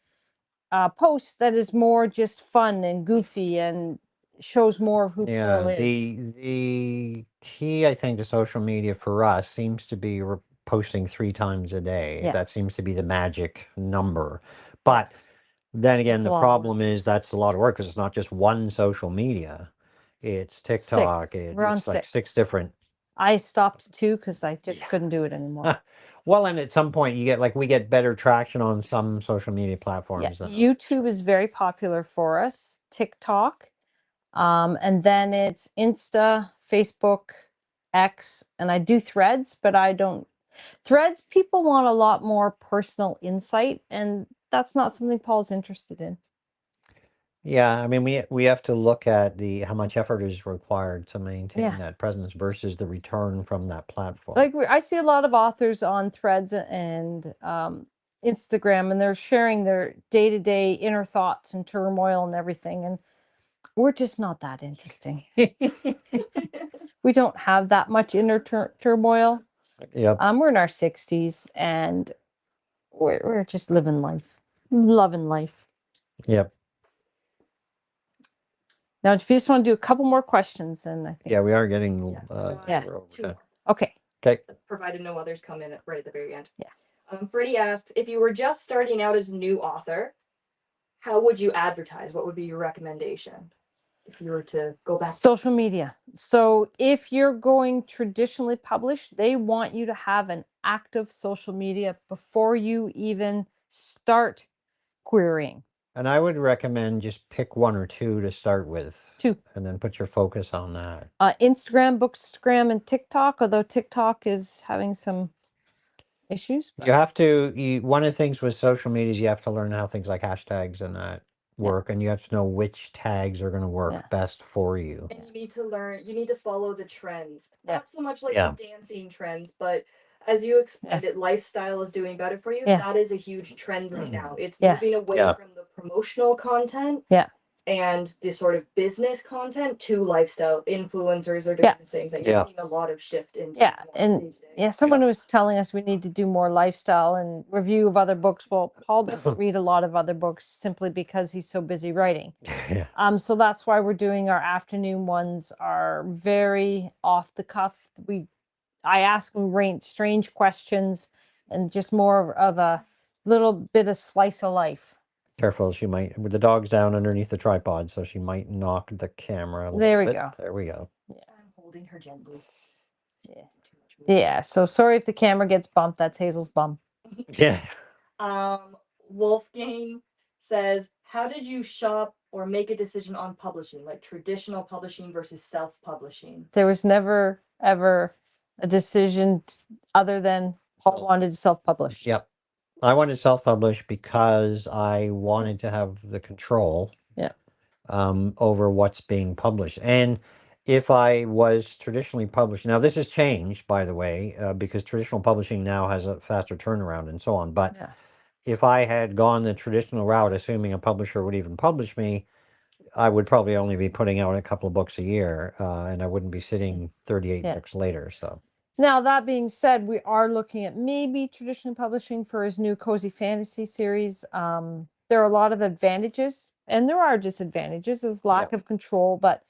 post that is more just fun and goofy and shows more of who Paul is. The key, I think, to social media for us seems to be posting 3 times a day. Yeah. That seems to be the magic number. But then again, It's a the lot of problem is that's a lot of work because it's not just one social media. It's TikTok. We're on It's like 6. 6 different. I stopped 2 because I just couldn't do it anymore. Well, and at some point we get better traction on some social media platforms. Yeah, than YouTube is very popular for us. TikTok, and then it's Insta, Facebook, X, and I do Threads, but I don't. Threads, people want a lot more personal insight, and that's not something Paul's interested in. Yeah, I mean, we have to look at how much effort is required to maintain Yeah. that presence versus the return from that platform. Like I see a lot of authors on Threads and Instagram, and they're sharing their day-to-day inner thoughts and turmoil and everything, and we're just not that interesting. We don't have that much inner turmoil. Yep. We're in our 60s, and we're just living life, loving life. Yep. Now, if you just want to do a couple more questions, and I think Yeah, we are getting Yeah. we're over 2 time. more, okay. Okay. provided no others come in right at the very end. Yeah. Freddie asks, if you were just starting out as a new author, how would you advertise? What would be your recommendation if you were to go back? Social media. So if you're going traditionally published, they want you to have an active social media before you even start querying. And I would recommend just pick one or two to start with. 2. And then put your focus on that. Instagram, Bookstagram, and TikTok, although TikTok is having some issues. You have to, one of the things with social media is you have to learn how things like hashtags and that work, and you have to know which tags are going to work best for you. And you need to follow the trends. Yeah. Not so much like Yeah. the dancing trends, but as you explained it, lifestyle is doing better for you. Yeah. That is a huge trend right now. It's Yeah. moving away Yeah. from the promotional content. Yeah. And the sort of business content to lifestyle. Influencers are doing the same thing. Yeah. You're seeing a lot of shift into Yeah, that and these days. yeah, someone was telling us we need to do more lifestyle and review of other books. Well, Paul doesn't read a lot of other books simply because he's so busy writing. Yeah. So that's why we're doing our afternoon ones are very off the cuff. I ask them strange questions and just more of a little bit of slice of life. Careful, she might, with the dog's down underneath the tripod, so she might knock the camera a little There we bit. go. There we go. I'm holding her gently. Yeah. Yeah, so sorry if the camera gets bumped. That's Hazel's bum. Yeah. Wolfgang says, how did you shop or make a decision on publishing, like traditional publishing versus self-publishing? There was never, ever a decision other than Paul wanted to self-publish. Yep. I wanted self-publish because I wanted to have the control over what's being published. And if I was traditionally published, now this has changed, by the way, because traditional publishing now has a faster turnaround and so on. But if I had gone the traditional route, assuming a publisher would even publish me, I would probably only be putting out a couple of books a year, and I wouldn't be sitting 38 books later. So. Now, that being said, we are looking at maybe traditionally publishing for his new Cozy Fantasy series. There are a lot of advantages, and there are disadvantages. There's lack of control, but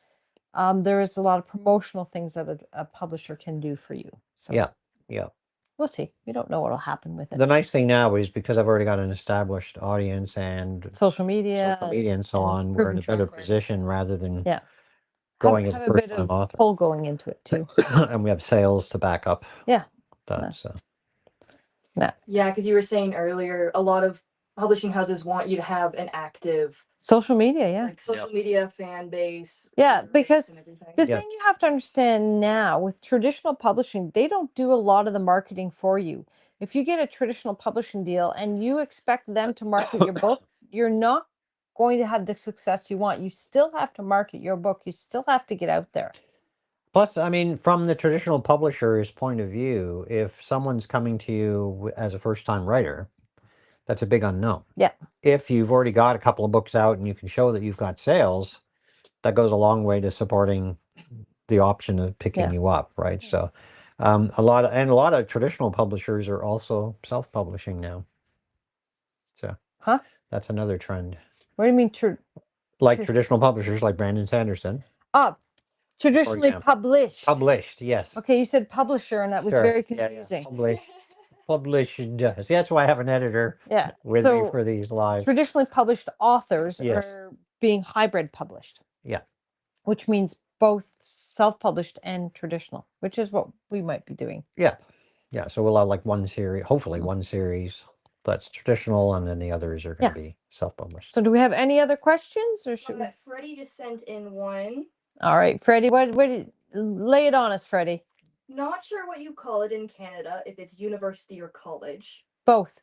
there is a lot of promotional things that a publisher can do for you. So Yeah. We'll see. We don't know what will happen with it. The nice thing now is because I've already got an established audience and Social media and so on, we're in a better position rather than going as a first-time author. Pull going into it too. And we have sales to back up. Yeah. That, so. Yeah, because you were saying earlier, a lot of publishing houses want you to have an active social media, like social media fan base. Yeah, because the Yeah. thing you have to understand now with traditional publishing, they don't do a lot of the marketing for you. If you get a traditional publishing deal and you expect them to market your book, you're not going to have the success you want. You still have to market your book. You still have to get out there. Plus, I mean, from the traditional publisher's point of view, if someone's coming to you as a first-time writer, that's a big unknown. Yeah. If you've already got a couple of books out and you can show that you've got sales, that goes a long way to supporting the option of picking you up, right? So, a lot of traditional publishers are also self-publishing now. So, that's another trend. What do you mean? Like traditional publishers, like Brandon Sanderson. Traditionally published. Published, yes. Okay, you said publisher, and that was very confusing. Published. See, that's why I have an editor with me for these lives. Traditionally published authors are being hybrid published. Yeah. Which means both self-published and traditional, which is what we might be doing. Yeah. Yeah. So we'll have like one series, hopefully one series that's traditional, and then the others are going to be self-published. So do we have any other questions, or should we? Freddie just sent in one. All right, Freddie, what lay it on us, Freddie. Not sure what you call it in Canada, if it's university or college. Both.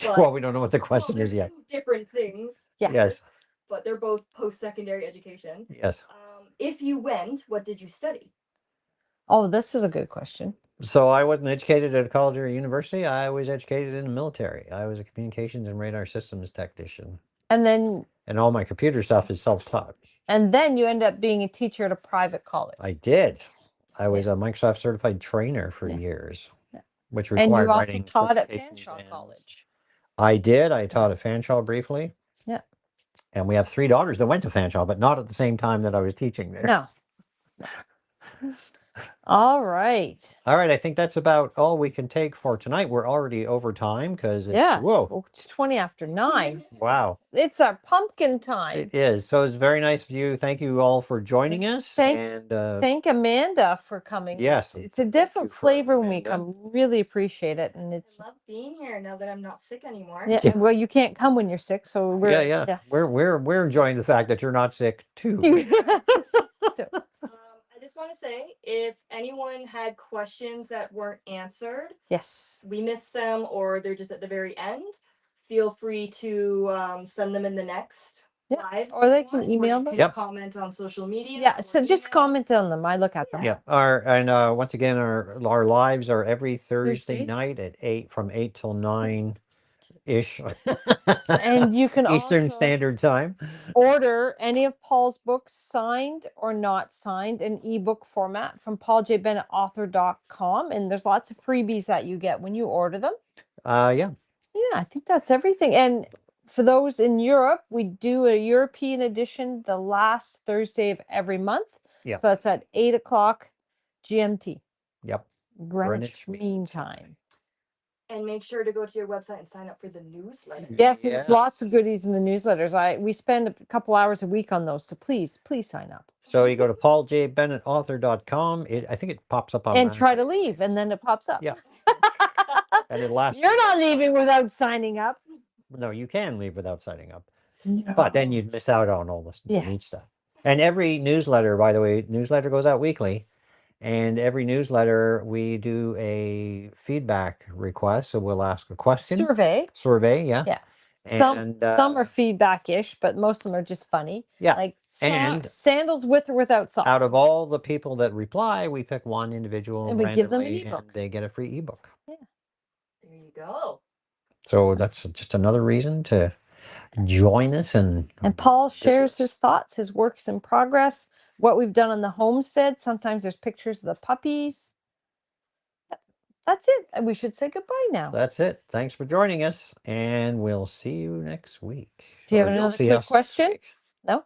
Well, we don't know what the question is yet. Two different things. Yeah. Yes. But they're both post-secondary education. Yes. If you went, what did you study? Oh, this is a good question. So I wasn't educated at a college or a university. I was educated in the military. I was a communications and radar systems technician. And all my computer stuff is self-taught. And then you end up being a teacher at a private college. I did. I was a Microsoft certified trainer for years, which required writing. And you also taught at Fanshawe College. I did. I taught at Fanshawe briefly. Yeah. And we have 3 daughters that went to Fanshawe, but not at the same time that I was teaching there. No. All right. All right, I think that's about all we can take for tonight. We're already over time because it's Yeah. whoa, Oh, it's 20 after 9. wow. It's our pumpkin time. It is. So it's very nice of you. Thank you all for joining us. Thank Amanda for coming. Yes, It's a thank different you for flavor when we Amanda. come. Really appreciate it. And it's I love being here now that I'm not sick anymore. yeah, Yeah. well, you can't come when you're sick, so we're yeah. We're enjoying the fact that you're not sick too. I just want to say, if anyone had questions that weren't answered, Yes. we missed them, or they're just at the very end, feel free to send them in the next Yeah, live. or they if you can want, or email you them. can Yep. comment on social media. Yeah, or so just email. comment on them. I look at them. Yeah. Once again, our lives are every Thursday Thursday. night at 8 from 8 till 9 ish. And you can Eastern also Standard Time. order any of Paul's books, signed or not signed, in ebook format from pauljbennettauthor.com. And there's lots of freebies that you get when you order them. Yeah. Yeah, I think that's everything. And for those in Europe, we do a European edition the last Thursday of every month. Yeah. So that's at 8 o'clock GMT, Yep. Greenwich Greenwich Mean Mean Time. And make sure to go to your website and sign up for the newsletter. Yes, there's lots of Yes. goodies in the newsletters. We spend a couple hours a week on those. So please sign up. So you go to pauljbennettauthor.com. I think it pops up on And try to leave, and then it pops up. Yeah. And it lasts. You're not leaving without signing up. No, you can leave without signing up. No. But then you'd miss out on all this neat Yes. stuff. And every newsletter, by the way, newsletter goes out weekly. And every newsletter, we do a feedback request. So we'll ask a question. Survey. Yeah. Yeah. And Some are feedback-ish, but most of them are just funny. Yeah. Like And sandals with or without socks. out of all the people that reply, we pick one individual And we give them an randomly, ebook. and they get a free ebook. There you go. So that's just another reason to join us. And Paul shares is- his thoughts, his works in progress, what we've done on the homestead. Sometimes there's pictures of the puppies. That's it. And we should say goodbye now. That's it. Thanks for joining us, and we'll see you next week. Do you have Or you'll another see quick us next question? week. No?